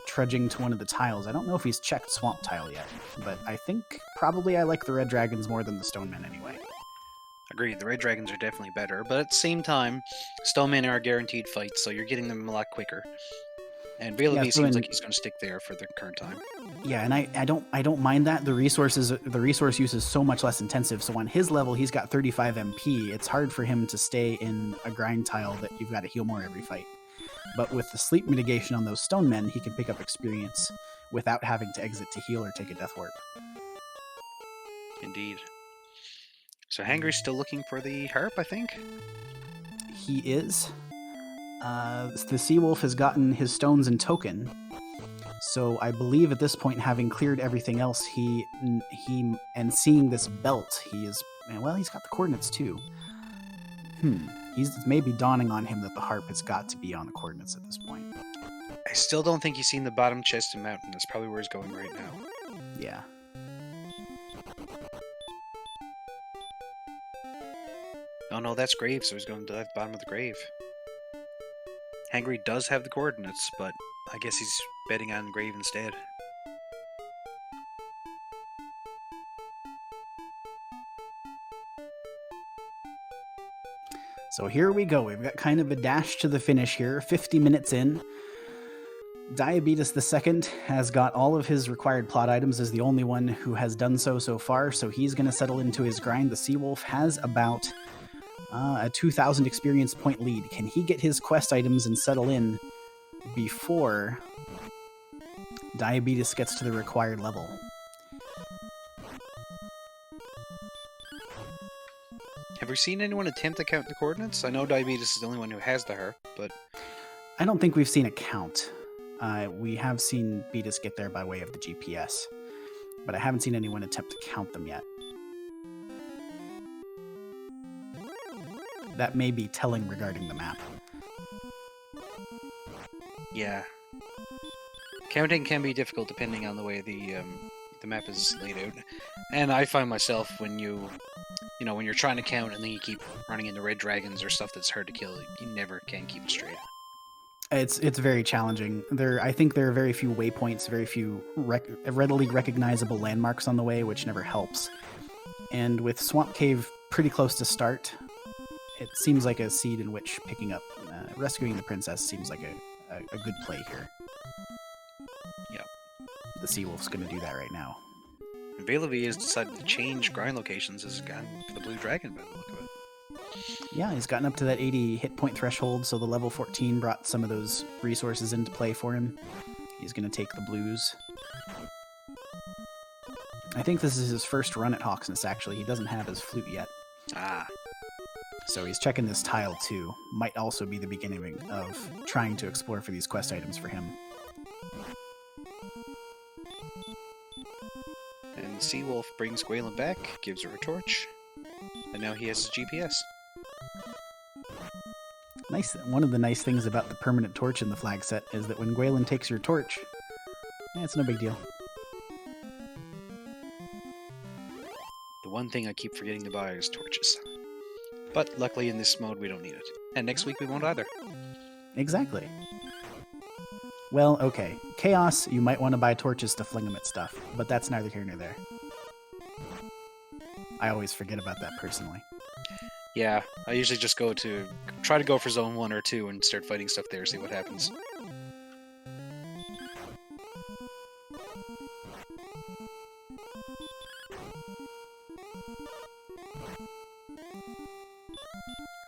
[SPEAKER 1] trudging to one of the tiles. I don't know if he's checked Swamp Tile yet, but I think probably I like the red dragons more than the Stonemen anyway.
[SPEAKER 2] Agreed, the red dragons are definitely better, but at the same time, Stonemen are guaranteed fights, so you're getting them a lot quicker. And Veilabee seems like he's going to stick there for the current time.
[SPEAKER 1] Yeah, and I don't mind that. The resource use is so much less intensive, so on his level, he's got 35 MP. It's hard for him to stay in a grind tile that you've got to heal more every fight. But with the sleep mitigation on those stone men, he can pick up experience without having to exit to heal or take a death warp.
[SPEAKER 2] Indeed. So Hangry's still looking for the harp, I think?
[SPEAKER 1] He is. The Seawolf has gotten his stones and token. So I believe at this point, having cleared everything else, he and seeing this belt, he's got the coordinates too. It's maybe dawning on him that the harp has got to be on the coordinates at this point.
[SPEAKER 2] I still don't think he's seen the bottom chest and mountain. That's probably where he's going right now.
[SPEAKER 1] Yeah.
[SPEAKER 2] Oh no, that's grave, so he's going to the bottom of the grave. Hangry does have the coordinates, but I guess he's betting on grave instead.
[SPEAKER 1] So here we go. We've got kind of a dash to the finish here. 50 minutes in. Diabetes II has got all of his required plot items, is the only one who has done so far, so he's going to settle into his grind. The Seawolf has about a 2,000 experience point lead. Can he get his quest items and settle in before Diabetes gets to the required level?
[SPEAKER 2] Have we seen anyone attempt to count the coordinates? I know Diabetes is the only one who has the harp, but...
[SPEAKER 1] I don't think we've seen a count. We have seen Beatus get there by way of the GPS, but I haven't seen anyone attempt to count them yet. That may be telling regarding the map.
[SPEAKER 2] Yeah. Counting can be difficult depending on the way the map is laid out. And I find myself when when you're trying to count and then you keep running into red dragons or stuff that's hard to kill, you never can keep it straight.
[SPEAKER 1] It's very challenging. I think there are very few waypoints, very few readily recognizable landmarks on the way, which never helps. And with Swamp Cave pretty close to start, it seems like a seed in which picking up, rescuing the princess seems like a good play here.
[SPEAKER 2] Yep.
[SPEAKER 1] The Seawolf's going to do that right now.
[SPEAKER 2] Velavi has decided to change grind locations as gone for the blue dragon by the look of it.
[SPEAKER 1] Yeah, he's gotten up to that 80 hit point threshold, so the level 14 brought some of those resources into play for him. He's going to take the blues. I think this is his first run at Hawksness, actually. He doesn't have his flute yet.
[SPEAKER 2] Ah.
[SPEAKER 1] So he's checking this tile, too. Might also be the beginning of trying to explore for these quest items for him.
[SPEAKER 2] And the Seawolf brings Gwaelin back, gives her a torch, and now he has his GPS.
[SPEAKER 1] Nice. One of the nice things about the permanent torch in the flag set is that when Gwaelin takes your torch, it's no big deal.
[SPEAKER 2] The one thing I keep forgetting to buy is torches. But luckily in this mode we don't need it. And next week we won't either.
[SPEAKER 1] Exactly. Well, okay. Chaos, you might want to buy torches to fling them at stuff, but that's neither here nor there. I always forget about that personally.
[SPEAKER 2] Yeah, I usually just try to go for zone 1 or 2 and start fighting stuff there, see what happens.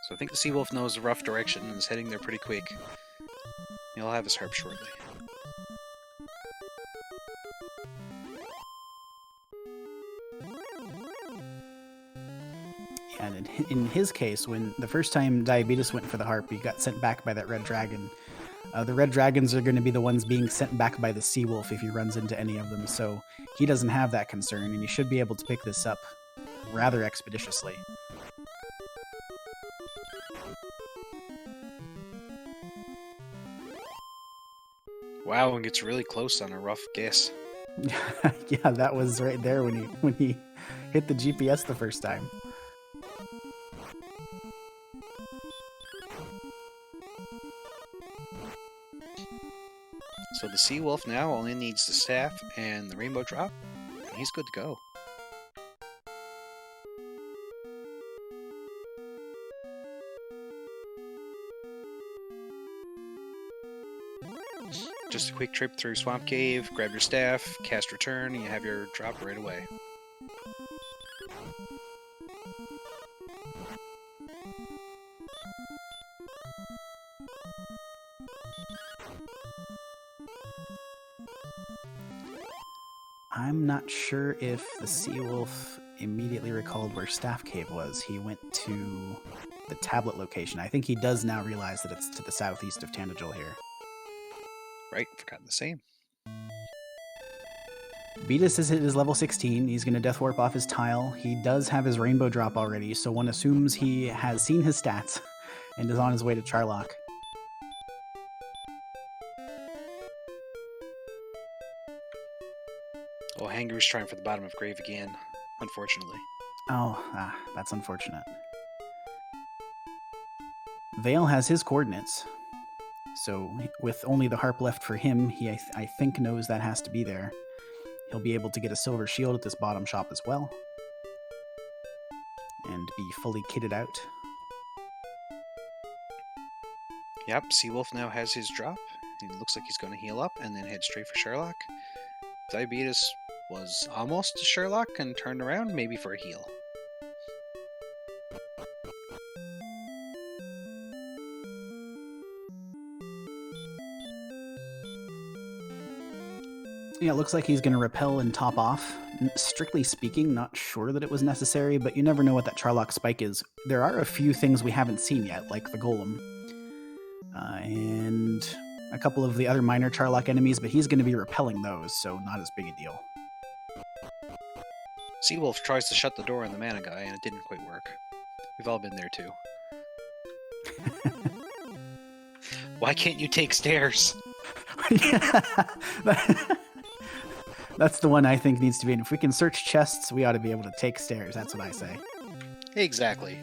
[SPEAKER 2] So I think the Seawolf knows the rough direction and is heading there pretty quick. He'll have his harp shortly.
[SPEAKER 1] And in his case, when the first time Diabetes went for the harp, he got sent back by that red dragon. The red dragons are going to be the ones being sent back by the Seawolf if he runs into any of them, so he doesn't have that concern, and he should be able to pick this up rather expeditiously.
[SPEAKER 2] Wow, and gets really close on a rough guess.
[SPEAKER 1] Yeah, that was right there when he hit the GPS the first time.
[SPEAKER 2] So the Seawolf now only needs the staff and the rainbow drop, and he's good to go. Just a quick trip through Swamp Cave, grab your staff, cast return, and you have your drop right away.
[SPEAKER 1] I'm not sure if the Seawolf immediately recalled where Staff Cave was. He went to the tablet location. I think he does now realize that it's to the southeast of Tandagel here.
[SPEAKER 2] Right, forgotten the same.
[SPEAKER 1] Beatus is hit his level 16. He's going to Death Warp off his tile. He does have his Rainbow Drop already, so one assumes he has seen his stats and is on his way to Charlock.
[SPEAKER 2] Oh, Hangar's trying for the bottom of grave again, unfortunately.
[SPEAKER 1] Oh, that's unfortunate. Vale has his coordinates, so with only the harp left for him, he I think knows that has to be there. He'll be able to get a silver shield at this bottom shop as well, and be fully kitted out.
[SPEAKER 2] Yep, Seawolf now has his drop. It looks like he's going to heal up and then head straight for Sherlock. Diabetes was almost to Sherlock and turned around, maybe for a heal.
[SPEAKER 1] Yeah, it looks like he's going to repel and top off. Strictly speaking, not sure that it was necessary, but you never know what that Charlock spike is. There are a few things we haven't seen yet, like the Golem. And a couple of the other minor Charlock enemies, but he's going to be repelling those, so not as big a deal.
[SPEAKER 2] Seawolf tries to shut the door on the mana guy, and it didn't quite work. We've all been there too. Why can't you take stairs?
[SPEAKER 1] That's the one I think needs to be in. If we can search chests, we ought to be able to take stairs. That's what I say.
[SPEAKER 2] Exactly.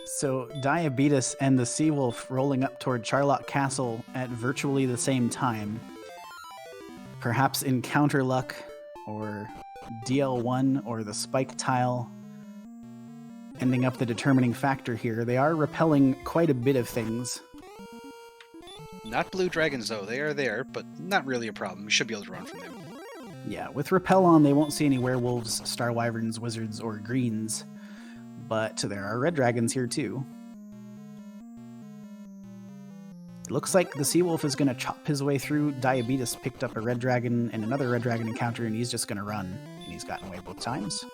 [SPEAKER 1] So Diabetes and the Seawolf rolling up toward Charlock Castle at virtually the same time. Perhaps encounter luck, or DL1, or the spike tile ending up the determining factor here. They are repelling quite a bit of things.
[SPEAKER 2] Not blue dragons, though. They are there, but not really a problem. We should be able to run from them.
[SPEAKER 1] Yeah, with repel on, they won't see any werewolves, star wyverns, wizards, or greens. But there are red dragons here, too. It looks like the Seawolf is going to chop his way through. Diabetes picked up a red dragon and another red dragon encounter, and he's just going to run. And he's gotten away both times.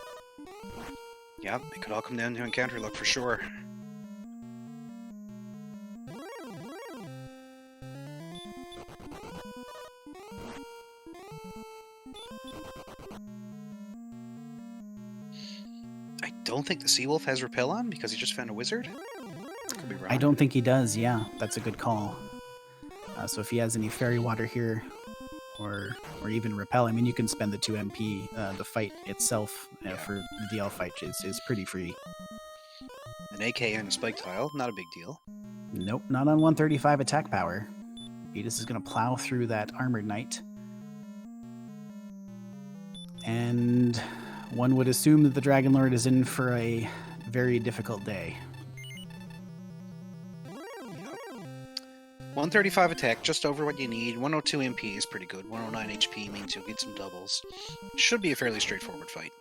[SPEAKER 2] Yeah, it could all come down to encounter luck for sure. I don't think the Seawolf has repel on because he just found a wizard. Could be wrong.
[SPEAKER 1] I don't think he does, yeah. That's a good call. So if he has any fairy water here, or even repel, I mean, you can spend the 2 MP. The fight itself for the DL fight is pretty free.
[SPEAKER 2] An AK and a spike tile, not a big deal.
[SPEAKER 1] Nope, not on 135 attack power. Beatus is going to plow through that Armored Knight. And one would assume that the Dragon Lord is in for a very difficult day.
[SPEAKER 2] 135 attack, just over what you need. 102 MP is pretty good. 109 HP means you'll get some doubles. Should be a fairly straightforward fight.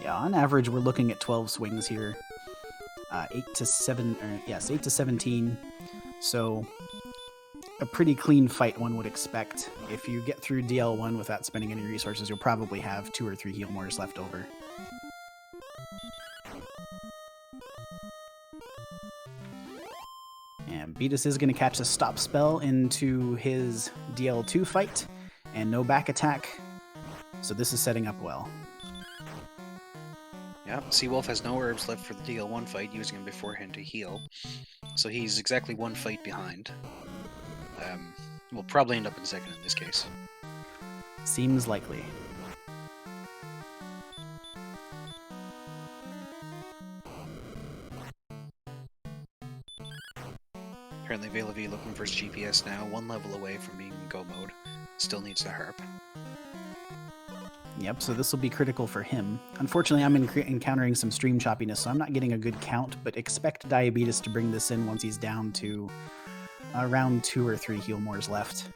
[SPEAKER 1] Yeah, on average, we're looking at 12 swings here. 8 to 17. So a pretty clean fight, one would expect. If you get through DL1 without spending any resources, you'll probably have 2 or 3 heal mores left over. And Beatus is going to catch a stop spell into his DL2 fight, and no back attack, so this is setting up well.
[SPEAKER 2] Yeah, Seawolf has no herbs left for the DL1 fight, using them beforehand to heal. So he's exactly one fight behind. We'll probably end up in second in this case.
[SPEAKER 1] Seems likely.
[SPEAKER 2] Apparently Velavi looking for his GPS now, 1 level away from being in go mode. Still needs the harp.
[SPEAKER 1] Yep, so this will be critical for him. Unfortunately, I'm encountering some stream choppiness, so I'm not getting a good count, but expect Diabetes to bring this in once he's down to around 2 or 3 heal mores left.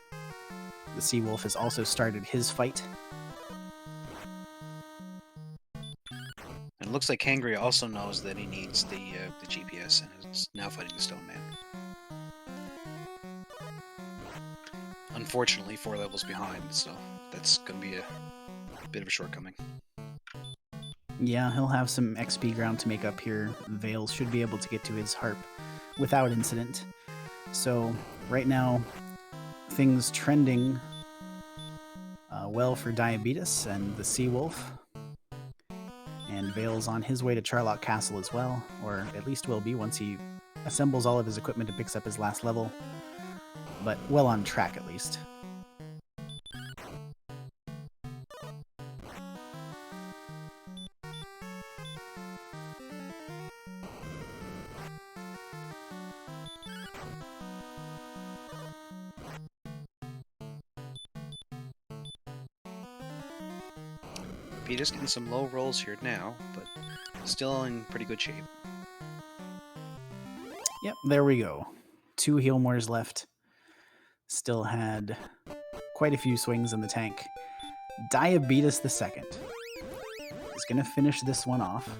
[SPEAKER 1] The Seawolf has also started his fight.
[SPEAKER 2] And It looks like Hangry also knows that he needs the GPS and is now fighting the Stone Man. Unfortunately, 4 levels behind, so that's going to be a bit of a shortcoming.
[SPEAKER 1] Yeah, he'll have some XP ground to make up here. Vale should be able to get to his harp without incident. So right now, things trending well for Diabetes and the Sea Wolf. And Vale's on his way to Charlock Castle as well, or at least will be once he assembles all of his equipment and picks up his last level. But well on track at least.
[SPEAKER 2] Vita's getting some low rolls here now, but still in pretty good shape.
[SPEAKER 1] Yep, there we go. 2 Healmores left. Still had quite a few swings in the tank. Diabetes the second is going to finish this one off.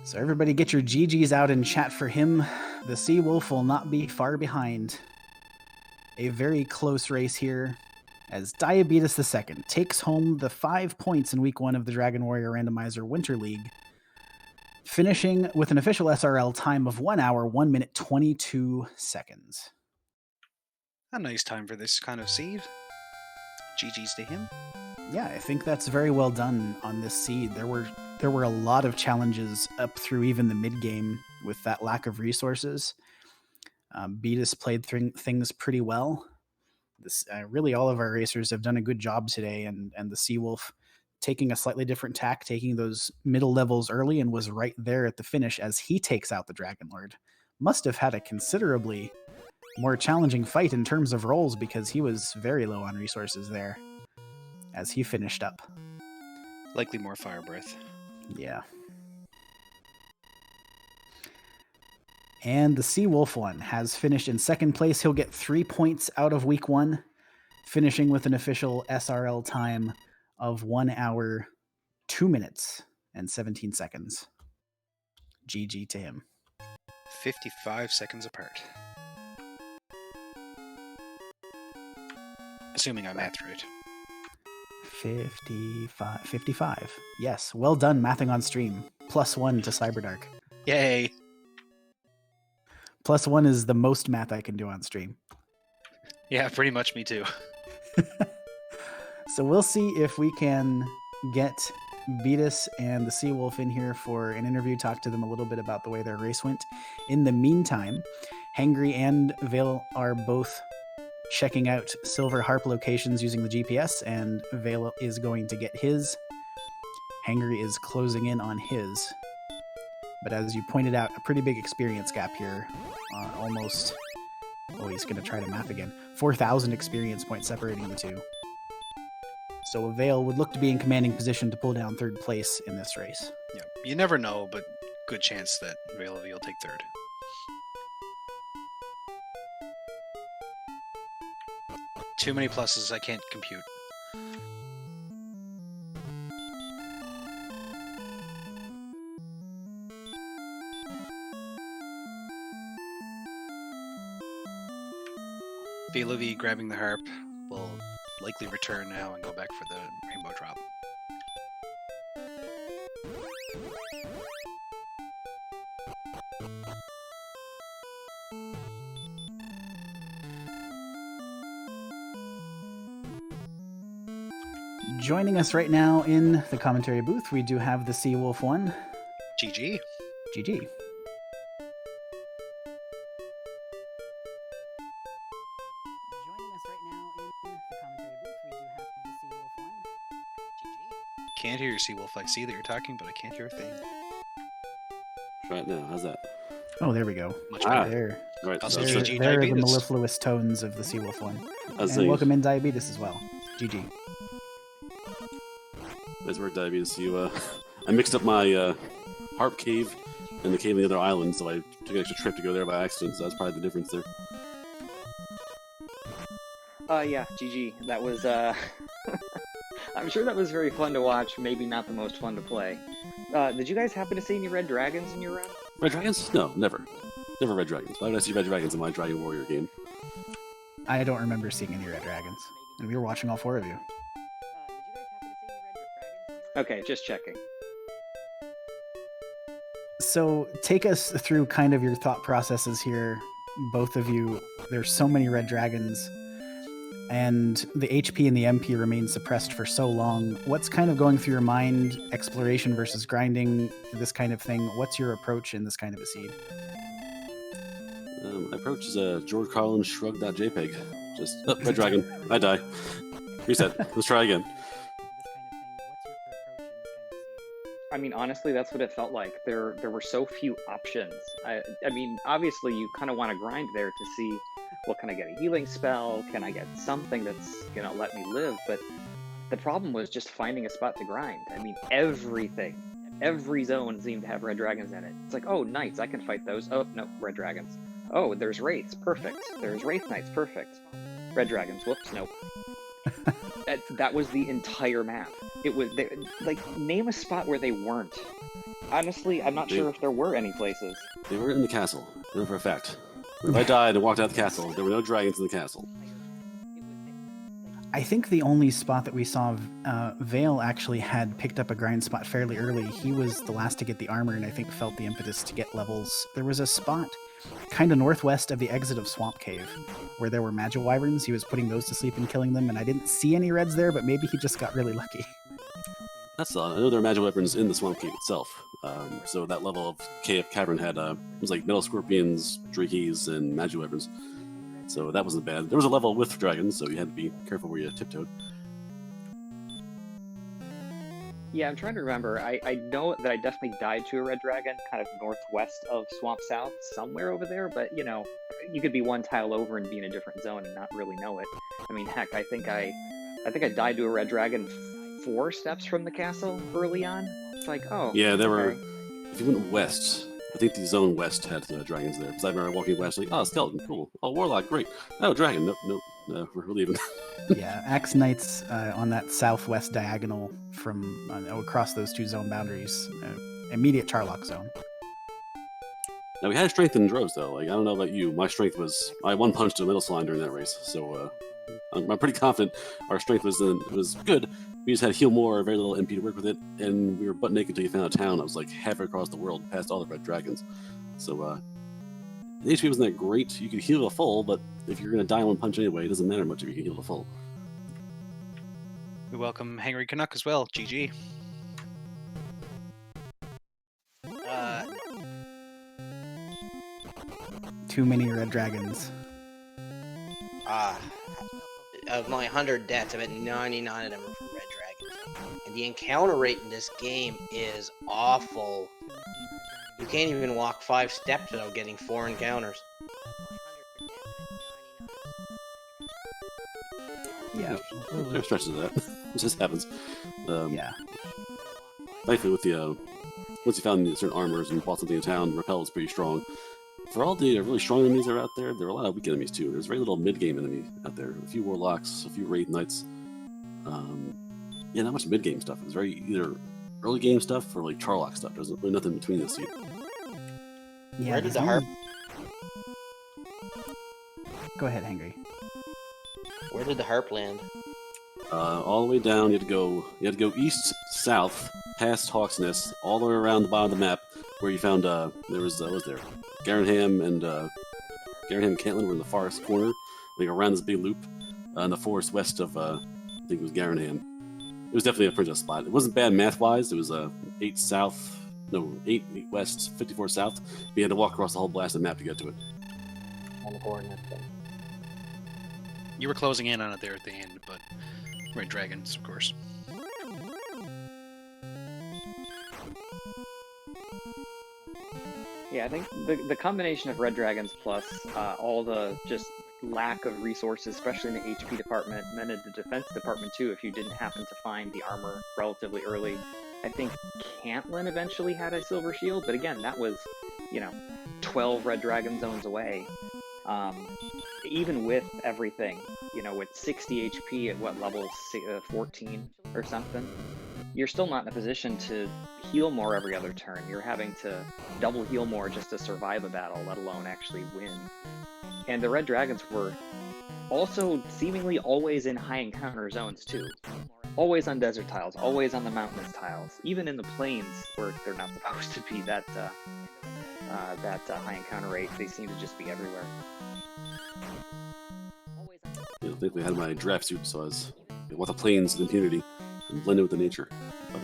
[SPEAKER 1] So everybody get your GGs out in chat for him. The Sea Wolf will not be far behind. A very close race here as Diabetes the second takes home the 5 points in week 1 of the Dragon Warrior Randomizer Winter League, finishing with an official SRL time of 1 hour, 1 minute, 22 seconds.
[SPEAKER 2] A nice time for this kind of seed. GG's to him.
[SPEAKER 1] Yeah, I think that's very well done on this seed. There were a lot of challenges up through even the mid game with that lack of resources. Beatus played things pretty well. Really, all of our racers have done a good job today, and the Sea Wolf taking a slightly different tack, taking those middle levels early, and was right there at the finish as he takes out the Dragon Lord. Must have had a considerably more challenging fight in terms of rolls because he was very low on resources there as he finished up.
[SPEAKER 2] Likely more fire breath.
[SPEAKER 1] Yeah. And the Sea Wolf one has finished in second place. He'll get 3 points out of week 1, finishing with an official SRL time of 1 hour, 2 minutes, and 17 seconds. GG to him.
[SPEAKER 2] 55 seconds apart. Assuming I mathed right.
[SPEAKER 1] 55. Yes, well done mathing on stream. +1 to Cyberdark.
[SPEAKER 2] Yay!
[SPEAKER 1] +1 is the most math I can do on stream.
[SPEAKER 2] Yeah, pretty much me too.
[SPEAKER 1] So we'll see if we can get Beatus and the Sea Wolf in here for an interview, talk to them a little bit about the way their race went. In the meantime, Hangry and Vale are both checking out Silver Harp locations using the GPS, and Vale is going to get his. Hangry is closing in on his. But as you pointed out, a pretty big experience gap here. Almost, he's going to try to math again. 4,000 experience points separating the two. So Vale would look to be in commanding position to pull down 3rd place in this race.
[SPEAKER 2] Yeah, you never know, but good chance that Vale will take 3rd. Too many pluses I can't compute. Veluvi grabbing the harp will likely return now and go back for the rainbow drop.
[SPEAKER 1] Joining us right now in the commentary booth, we do have the Sea Wolf one.
[SPEAKER 2] GG.
[SPEAKER 1] GG. Joining us right now in the commentary booth, we do have the Sea Wolf one.
[SPEAKER 2] GG. Can't hear your Sea Wolf. I see that you're talking, but I can't hear a thing.
[SPEAKER 3] Right now, how's that?
[SPEAKER 1] Oh, there we go.
[SPEAKER 2] Much better.
[SPEAKER 1] There.
[SPEAKER 3] Right,
[SPEAKER 2] Also,
[SPEAKER 3] so
[SPEAKER 2] GG
[SPEAKER 1] There are the
[SPEAKER 2] Diabetes.
[SPEAKER 1] mellifluous tones of the Sea Wolf one.
[SPEAKER 3] that's
[SPEAKER 1] And welcome in Diabetes as well. GG.
[SPEAKER 3] That's where Diabetes. I mixed up my harp cave and the cave in the other island, so I took an extra trip to go there by accident. So that's probably the difference there.
[SPEAKER 4] Yeah, GG. That was I'm sure that was very fun to watch, maybe not the most fun to play. Did you guys happen to see any red dragons in your run?
[SPEAKER 3] Red dragons? No, never. Never red dragons. Why would I see red dragons in my Dragon Warrior game?
[SPEAKER 1] I don't remember seeing any red dragons. And we were watching all 4 of you.
[SPEAKER 4] Okay, just checking.
[SPEAKER 1] So take us through kind of your thought processes here, both of you. There's so many red dragons, and the HP and the MP remain suppressed for so long. What's kind of going through your mind? Exploration versus grinding, this kind of thing. What's your approach in this kind of a seed?
[SPEAKER 3] My approach is a George Carlin shrug.jpg. Just, oh, red dragon. I die. Reset. Let's try again.
[SPEAKER 4] I mean, honestly, that's what it felt like. There were so few options. I mean, obviously, you kind of want to grind there to see, well, can I get a healing spell? Can I get something that's gonna let me live? But the problem was just finding a spot to grind. I mean, every zone seemed to have red dragons in it. It's like, oh, knights, I can fight those. Oh, no, red dragons. Oh, there's wraiths, perfect. There's wraith knights, perfect. Red dragons, whoops, nope. That was the entire map. It was, like, name a spot where they weren't. Honestly, I'm not sure if there were any places.
[SPEAKER 3] They were in the castle. I know for a fact. If I died and walked out the castle, there were no dragons in the castle.
[SPEAKER 1] I think the only spot that we saw Vale actually had picked up a grind spot fairly early. He was the last to get the armor and I think felt the impetus to get levels. There was a spot kind of northwest of the exit of Swamp Cave where there were Magi Wyverns. He was putting those to sleep and killing them, and I didn't see any reds there, but maybe he just got really lucky.
[SPEAKER 3] That's I know there are Magi Weapons in the Swamp Cave itself. So that level of cavern had it was like metal scorpions, drakeys, and Magi Weapons. So that wasn't bad. There was a level with dragons, so you had to be careful where you tiptoed.
[SPEAKER 4] Yeah, I'm trying to remember. I know that I definitely died to a red dragon, kind of northwest of Swamp South, somewhere over there, but, you know, you could be one tile over and be in a different zone and not really know it. I mean, heck, I think I died to a red dragon 4 steps from the castle early on. It's like, oh.
[SPEAKER 3] Yeah, there
[SPEAKER 4] okay.
[SPEAKER 3] were... If you went west, I think the zone west had dragons there. Because I remember walking west, like, oh, skeleton, cool. Oh, warlock, great. Oh, dragon, nope, we're leaving.
[SPEAKER 1] Yeah, Axe Knights on that southwest diagonal from across those 2 zone boundaries. Immediate Charlock zone.
[SPEAKER 3] Now, we had strength in droves, though. Like, I don't know about you. My strength was... I one punched a middle slime during that race, so I'm pretty confident our strength was good. We just had to heal more, very little MP to work with it, and we were butt naked until you found a town that was like halfway across the world, past all the red dragons. So, the HP wasn't that great. You could heal to full, but if you're going to die in one punch anyway, it doesn't matter much if you can heal to full.
[SPEAKER 2] We welcome Hangry Canuck as well. GG.
[SPEAKER 1] Too many red dragons.
[SPEAKER 5] Of my 100 deaths, I bet 99 of them are from red dragons. And the encounter rate in this game is awful. You can't even walk 5 steps without getting 4 encounters.
[SPEAKER 1] Yeah.
[SPEAKER 3] There are stretches of that. It just happens.
[SPEAKER 1] Yeah.
[SPEAKER 3] Thankfully, with the once you found certain armors and bought something in town, Repel was pretty strong. For all the really strong enemies that are out there, there are a lot of weak enemies too. There's very little mid-game enemy out there. A few warlocks, a few wraith knights. Yeah, not much mid-game stuff. It's very either early game stuff or like Charlock stuff. There's really nothing between this either.
[SPEAKER 1] Yeah,
[SPEAKER 5] Where did the harp?
[SPEAKER 1] Go ahead, Hangry.
[SPEAKER 5] Where did the harp land?
[SPEAKER 3] All the way down, you had to go east, south, past Hawk's Nest, all the way around the bottom of the map, where you found there was there Garenham and Caitlin were in the forest corner, like around this big loop, in the forest west of I think it was Garenham. It was definitely a princess spot. It wasn't bad math-wise. It was 8 west, 54 south. But you had to walk across the whole blasted map to get to it.
[SPEAKER 5] On the coordinates thing.
[SPEAKER 2] You were closing in on it there at the end, but red dragons, of course.
[SPEAKER 4] Yeah, I think the combination of red dragons plus all the just lack of resources, especially in the HP department, and then in the defense department too, if you didn't happen to find the armor relatively early. I think Cantlin eventually had a silver shield, but again, that was, 12 red dragon zones away. Even with everything, with 60 HP at what level, 14? or something, you're still not in a position to heal more every other turn. You're having to double heal more just to survive a battle, let alone actually win. And the red dragons were also seemingly always in high encounter zones too. Always on desert tiles, always on the mountainous tiles, even in the plains where they're not supposed to be that high encounter rate. They seem to just be everywhere.
[SPEAKER 3] I think they had my draft suit, so I was with the plains of impunity and blended with the nature. But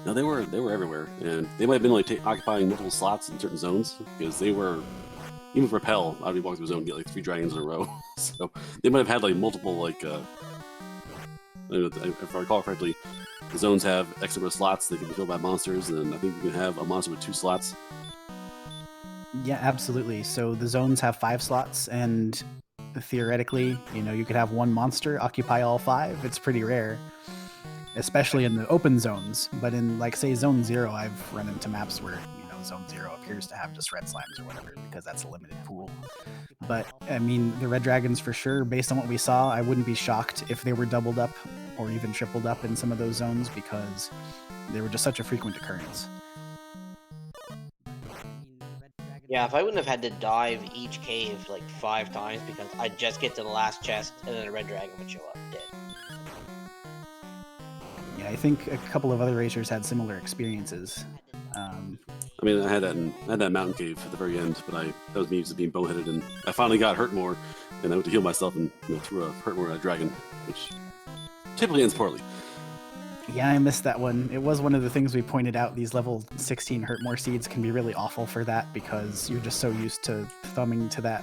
[SPEAKER 3] no, they were everywhere, and they might have been like occupying multiple slots in certain zones because they were. Even with Repel, I'd be walking through a zone and get like 3 dragons in a row. So they might have had like multiple like. If I recall correctly, the zones have X number of slots that can be filled by monsters, and I think you can have a monster with 2 slots.
[SPEAKER 1] Yeah, absolutely. So the zones have 5 slots, and theoretically, you could have one monster occupy all 5. It's pretty rare, especially in the open zones. But in, like, say, Zone 0, I've run into maps where, Zone 0 appears to have just red slimes or whatever, because that's a limited pool. But, I mean, the red dragons, for sure, based on what we saw, I wouldn't be shocked if they were doubled up or even tripled up in some of those zones, because they were just such a frequent occurrence.
[SPEAKER 5] Yeah, if I wouldn't have had to dive each cave like 5 times because I'd just get to the last chest and then a red dragon would show up dead.
[SPEAKER 1] Yeah, I think a couple of other racers had similar experiences.
[SPEAKER 3] I mean, I had that mountain cave at the very end, but that was me just being boneheaded, and I finally got hurt more, and I went to heal myself and threw a hurt more at a dragon, which typically ends poorly.
[SPEAKER 1] Yeah, I missed that one. It was one of the things we pointed out. These level 16 Hurtmore seeds can be really awful for that because you're just so used to thumbing to that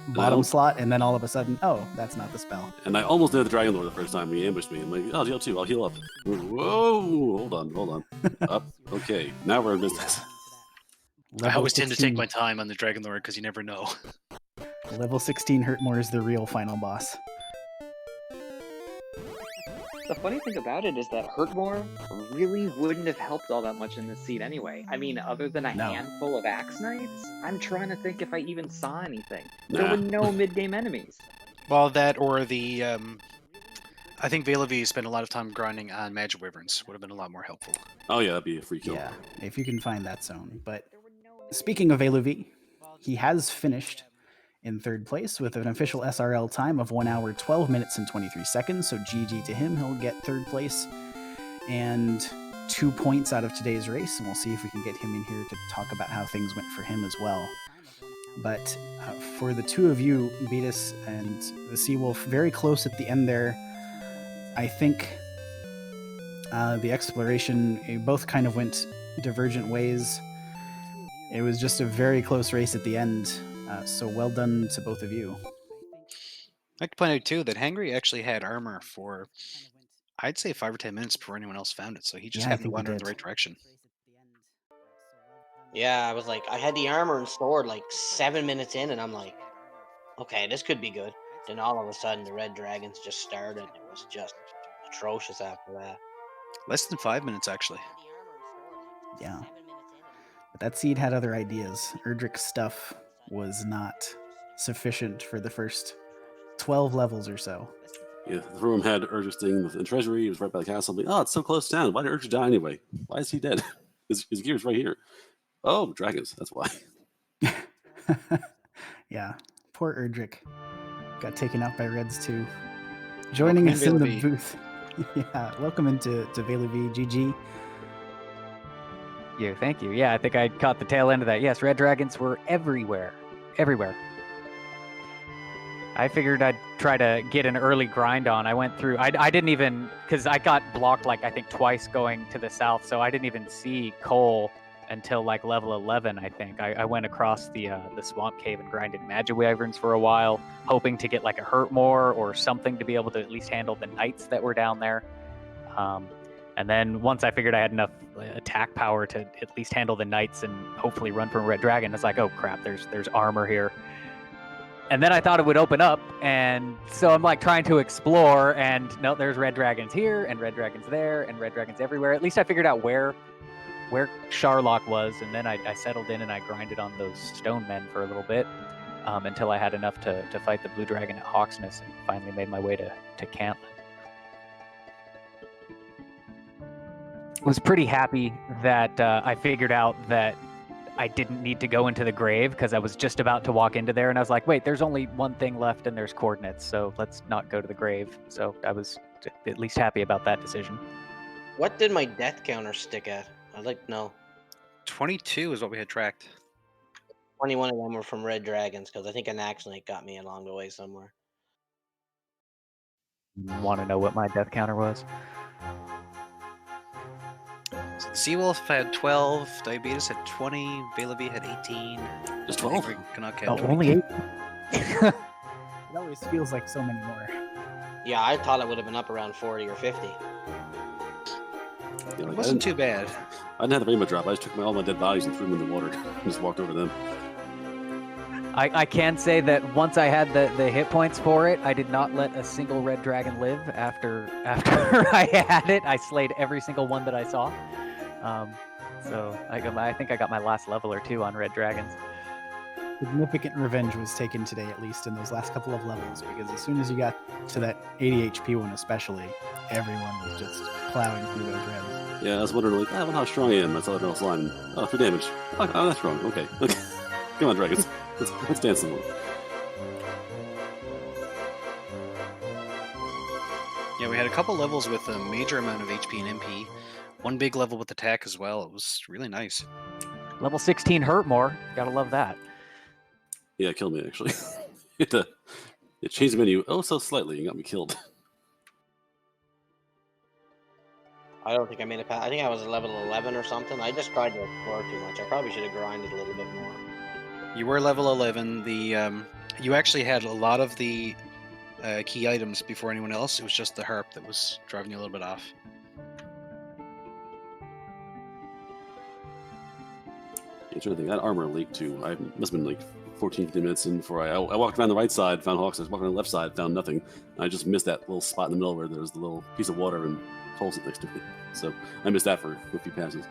[SPEAKER 1] bottom slot, and then all of a sudden, oh, that's not the spell.
[SPEAKER 3] And I almost did the Dragon Lord the first time he ambushed me. I'm like, oh, heal 2, I'll heal up. Whoa, hold on. Up, okay, now we're in business.
[SPEAKER 2] I always tend to take my time on the Dragon Lord because you never know.
[SPEAKER 1] Level 16 Hurtmore is the real final boss.
[SPEAKER 4] The funny thing about it is that Hurtmore really wouldn't have helped all that much in this seed anyway. I mean, other than a handful of Axe Knights, I'm trying to think if I even saw anything. There were no mid-game enemies.
[SPEAKER 2] Well, that or the... I think Veil of V spent a lot of time grinding on Magic Wyverns. Would have been a lot more helpful.
[SPEAKER 3] Oh yeah, that'd be a free kill.
[SPEAKER 1] Yeah, if you can find that zone. But speaking of Veil of V, he has finished in 3rd place with an official SRL time of 1 hour, 12 minutes, and 23 seconds. So GG to him. He'll get 3rd place and 2 points out of today's race. And we'll see if we can get him in here to talk about how things went for him as well. But for the two of you, Beatus and the Seawolf, very close at the end there. I think the exploration, both kind of went divergent ways. It was just a very close race at the end. So well done to both of you.
[SPEAKER 2] I could point out too that Hangry actually had armor for, I'd say 5 or 10 minutes before anyone else found it. So he just happened to wander in the right direction.
[SPEAKER 5] Yeah, I was like, I had the armor and sword like 7 minutes in, and I'm like, okay, this could be good. Then all of a sudden, the red dragons just started. It was just atrocious after that.
[SPEAKER 2] Less than 5 minutes, actually.
[SPEAKER 1] Yeah. But that seed had other ideas. Erdrick's stuff was not sufficient for the first 12 levels or so.
[SPEAKER 3] Yeah, the room had Erdrick staying in the treasury. He was right by the castle. Like, oh, it's so close to town. Why did Erdrick die anyway? Why is he dead? His gear's right here. Oh, dragons. That's why.
[SPEAKER 1] Yeah, poor Erdrick. Got taken out by Reds too. Joining us in the booth. Yeah, welcome into Veil of V. GG.
[SPEAKER 6] Yeah, thank you. Yeah, I think I caught the tail end of that. Yes, red dragons were everywhere. Everywhere. I figured I'd try to get an early grind on. I went through, I didn't even, because I got blocked like I think twice going to the south, so I didn't even see coal until like level 11, I think. I went across the swamp cave and grinded Magic Wyverns for a while, hoping to get like a Hurtmore or something to be able to at least handle the knights that were down there. And then once I figured I had enough attack power to at least handle the knights and hopefully run from a red dragon, it's like, oh crap, there's armor here. And then I thought it would open up, and so I'm like trying to explore, and no, there's red dragons here, and red dragons there, and red dragons everywhere. At least I figured out where Sharlock was, and then I settled in and I grinded on those stone men for a little bit until I had enough to fight the blue dragon at Hawksness, and finally made my way to Cantland. was pretty happy that I figured out that I didn't need to go into the grave because I was just about to walk into there, and I was like, wait, there's only one thing left and there's coordinates, so let's not go to the grave. So I was at least happy about that decision.
[SPEAKER 5] What did my death counter stick at? I'd like to know.
[SPEAKER 2] 22 is what we had tracked.
[SPEAKER 5] 21 of them were from red dragons because I think an accident got me along the way somewhere.
[SPEAKER 6] Want to know what my death counter was?
[SPEAKER 2] So the Seawolf had 12, Diabetes had 20, Bailevi had 18.
[SPEAKER 3] Just 12?
[SPEAKER 2] Canuck
[SPEAKER 6] Oh,
[SPEAKER 2] had 20.
[SPEAKER 6] only 8.
[SPEAKER 1] It always feels like so many more.
[SPEAKER 5] Yeah, I thought it would have been up around 40 or 50.
[SPEAKER 3] Yeah,
[SPEAKER 2] It wasn't too bad.
[SPEAKER 3] I didn't have the rainbow drop. I just took all my dead bodies and threw them in the water and just walked over them.
[SPEAKER 6] I can say that once I had the hit points for it, I did not let a single red dragon live after I had it. I slayed every single one that I saw. So I think I got my last level or 2 on red dragons.
[SPEAKER 1] Significant revenge was taken today, at least in those last couple of levels, because as soon as you got to that 80 HP one especially, everyone was just plowing through those reds.
[SPEAKER 3] Yeah, I was wondering, like, I wonder how strong I am. I saw that else line. Oh, 3 damage. Oh, that's strong. Okay. Come on, dragons. Let's dance some more.
[SPEAKER 2] Yeah, we had a couple levels with a major amount of HP and MP. One big level with attack as well. It was really nice.
[SPEAKER 6] Level 16 hurt more. Gotta love that.
[SPEAKER 3] Yeah, it killed me, actually. it changed the menu so slightly and got me killed.
[SPEAKER 5] I don't think I made it past. I think I was at level 11 or something. I just tried to explore too much. I probably should have grinded a little bit more.
[SPEAKER 2] You were level 11. You actually had a lot of the key items before anyone else. It was just the harp that was driving you a little bit off.
[SPEAKER 3] I'm trying to think. That armor leaked too. I must have been like 14, 15 minutes in before I walked around the right side, found Hawks. I was walking on the left side, found nothing. And I just missed that little spot in the middle where there was the little piece of water and coal sitting next to me. So I missed that for a few passes.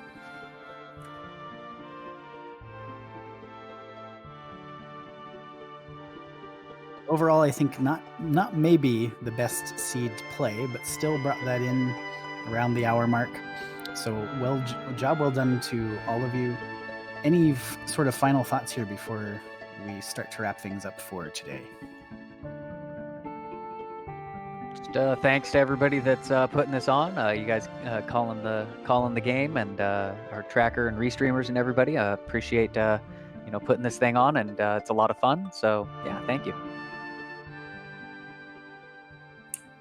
[SPEAKER 1] Overall, I think not maybe the best seed play, but still brought that in around the hour mark. So job well done to all of you. Any sort of final thoughts here before we start to wrap things up for today?
[SPEAKER 6] Just thanks to everybody that's putting this on. You guys calling the game, and our tracker and restreamers and everybody. Appreciate putting this thing on, and it's a lot of fun. So yeah, thank you.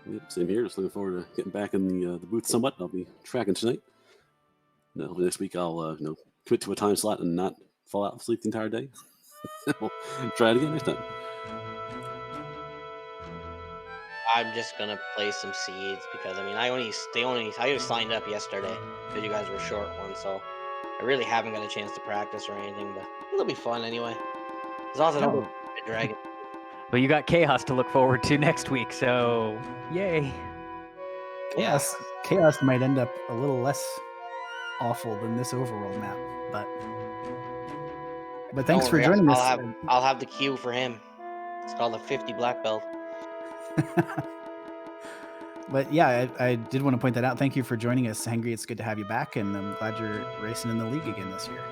[SPEAKER 3] Yep, same here. Just looking forward to getting back in the booth somewhat. I'll be tracking tonight. Hopefully next week I'll commit to a time slot and not fall out and sleep the entire day. We'll try it again next time.
[SPEAKER 5] I'm just gonna play some seeds because I mean I just signed up yesterday because you guys were short one, so I really haven't got a chance to practice or anything, but it'll be fun anyway. As long as I don't go dragon.
[SPEAKER 6] But you got Chaos to look forward to next week, so yay.
[SPEAKER 1] Chaos might end up a little less awful than this overworld map, but thanks for joining us.
[SPEAKER 5] I'll have the queue for him. It's called a 50 black belt.
[SPEAKER 1] But yeah, I did want to point that out. Thank you for joining us, Hangry. It's good to have you back, and I'm glad you're racing in the league again this year.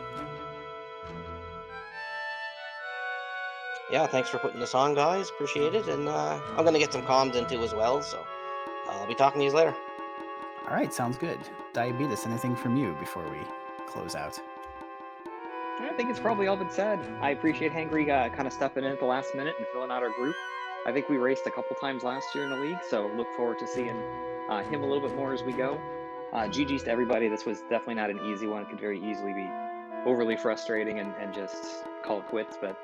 [SPEAKER 5] Yeah, thanks for putting this on, guys. Appreciate it. And I'm going to get some comms into as well, so I'll be talking to you later.
[SPEAKER 1] All right, sounds good. Diabetes, anything from you before we close out?
[SPEAKER 4] I think it's probably all been said. I appreciate Hangry kind of stepping in at the last minute and filling out our group. I think we raced a couple times last year in the league, so look forward to seeing him a little bit more as we go. GG's to everybody. This was definitely not an easy one. It could very easily be overly frustrating and just call it quits, but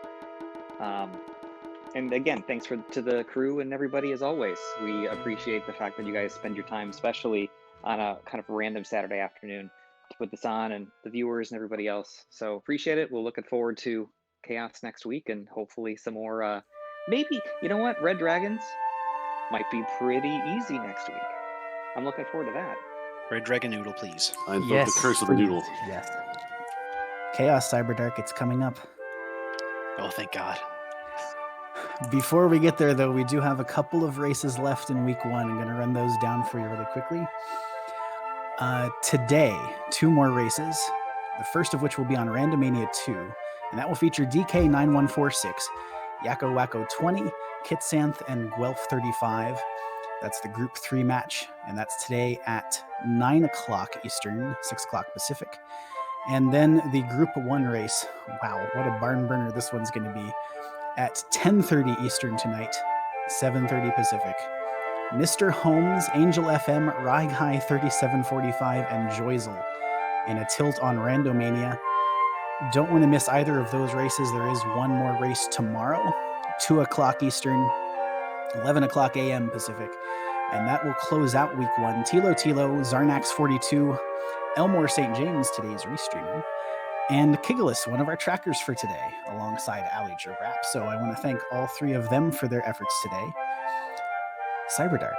[SPEAKER 4] and again, thanks to the crew and everybody as always. We appreciate the fact that you guys spend your time, especially on a kind of random Saturday afternoon, to put this on, and the viewers and everybody else. So appreciate it. We're looking forward to Chaos next week and hopefully some more. Maybe, you know what? Red Dragons might be pretty easy next week. I'm looking forward to that.
[SPEAKER 2] Red Dragon Noodle, please.
[SPEAKER 3] I invoke the curse of the noodle.
[SPEAKER 1] Yes. Chaos Cyberdark, it's coming up.
[SPEAKER 2] Oh, thank God.
[SPEAKER 1] Before we get there, though, we do have a couple of races left in week 1. I'm going to run those down for you really quickly. Today, 2 more races, the first of which will be on Randomania 2, and that will feature DK9146, Yakko Wacko 20, Kitsanth, and Guelph 35. That's the Group 3 match, and that's today at 9 o'clock Eastern, 6 o'clock Pacific. And then the Group 1 race, wow, what a barn burner this one's going to be, at 10:30 Eastern tonight, 7:30 Pacific. Mr. Holmes, Angel FM, Raigai 3745, and Joyzel in a tilt on Randomania. Don't want to miss either of those races. There is one more race tomorrow, 2 o'clock Eastern, 11 o'clock a.m. Pacific, and that will close out week 1. Tilo, Zarnax 42, Elmore St. James, today's restreaming, and Kigalus, one of our trackers for today, alongside Ali Giraffe. So I want to thank all 3 of them for their efforts today. Cyberdark,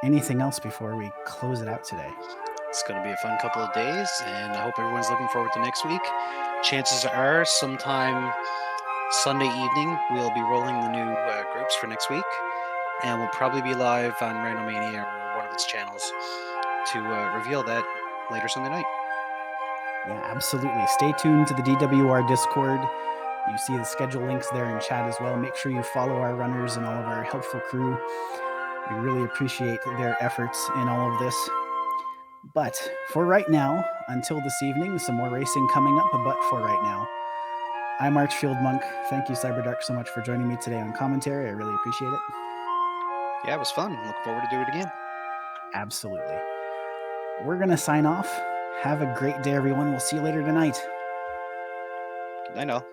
[SPEAKER 1] anything else before we close it out today?
[SPEAKER 2] It's going to be a fun couple of days, and I hope everyone's looking forward to next week. Chances are sometime Sunday evening we'll be rolling the new groups for next week, and we'll probably be live on Randomania or one of its channels to reveal that later Sunday night.
[SPEAKER 1] Yeah, absolutely. Stay tuned to the DWR Discord. You see the schedule links there in chat as well. Make sure you follow our runners and all of our helpful crew. We really appreciate their efforts in all of this. But for right now, until this evening, some more racing coming up, but for right now, I'm Archfield Monk. Thank you, Cyberdark, so much for joining me today on commentary. I really appreciate it.
[SPEAKER 2] Yeah, it was fun. Looking forward to do it again.
[SPEAKER 1] Absolutely. We're going to sign off. Have a great day, everyone. We'll see you later tonight.
[SPEAKER 2] Good night, all.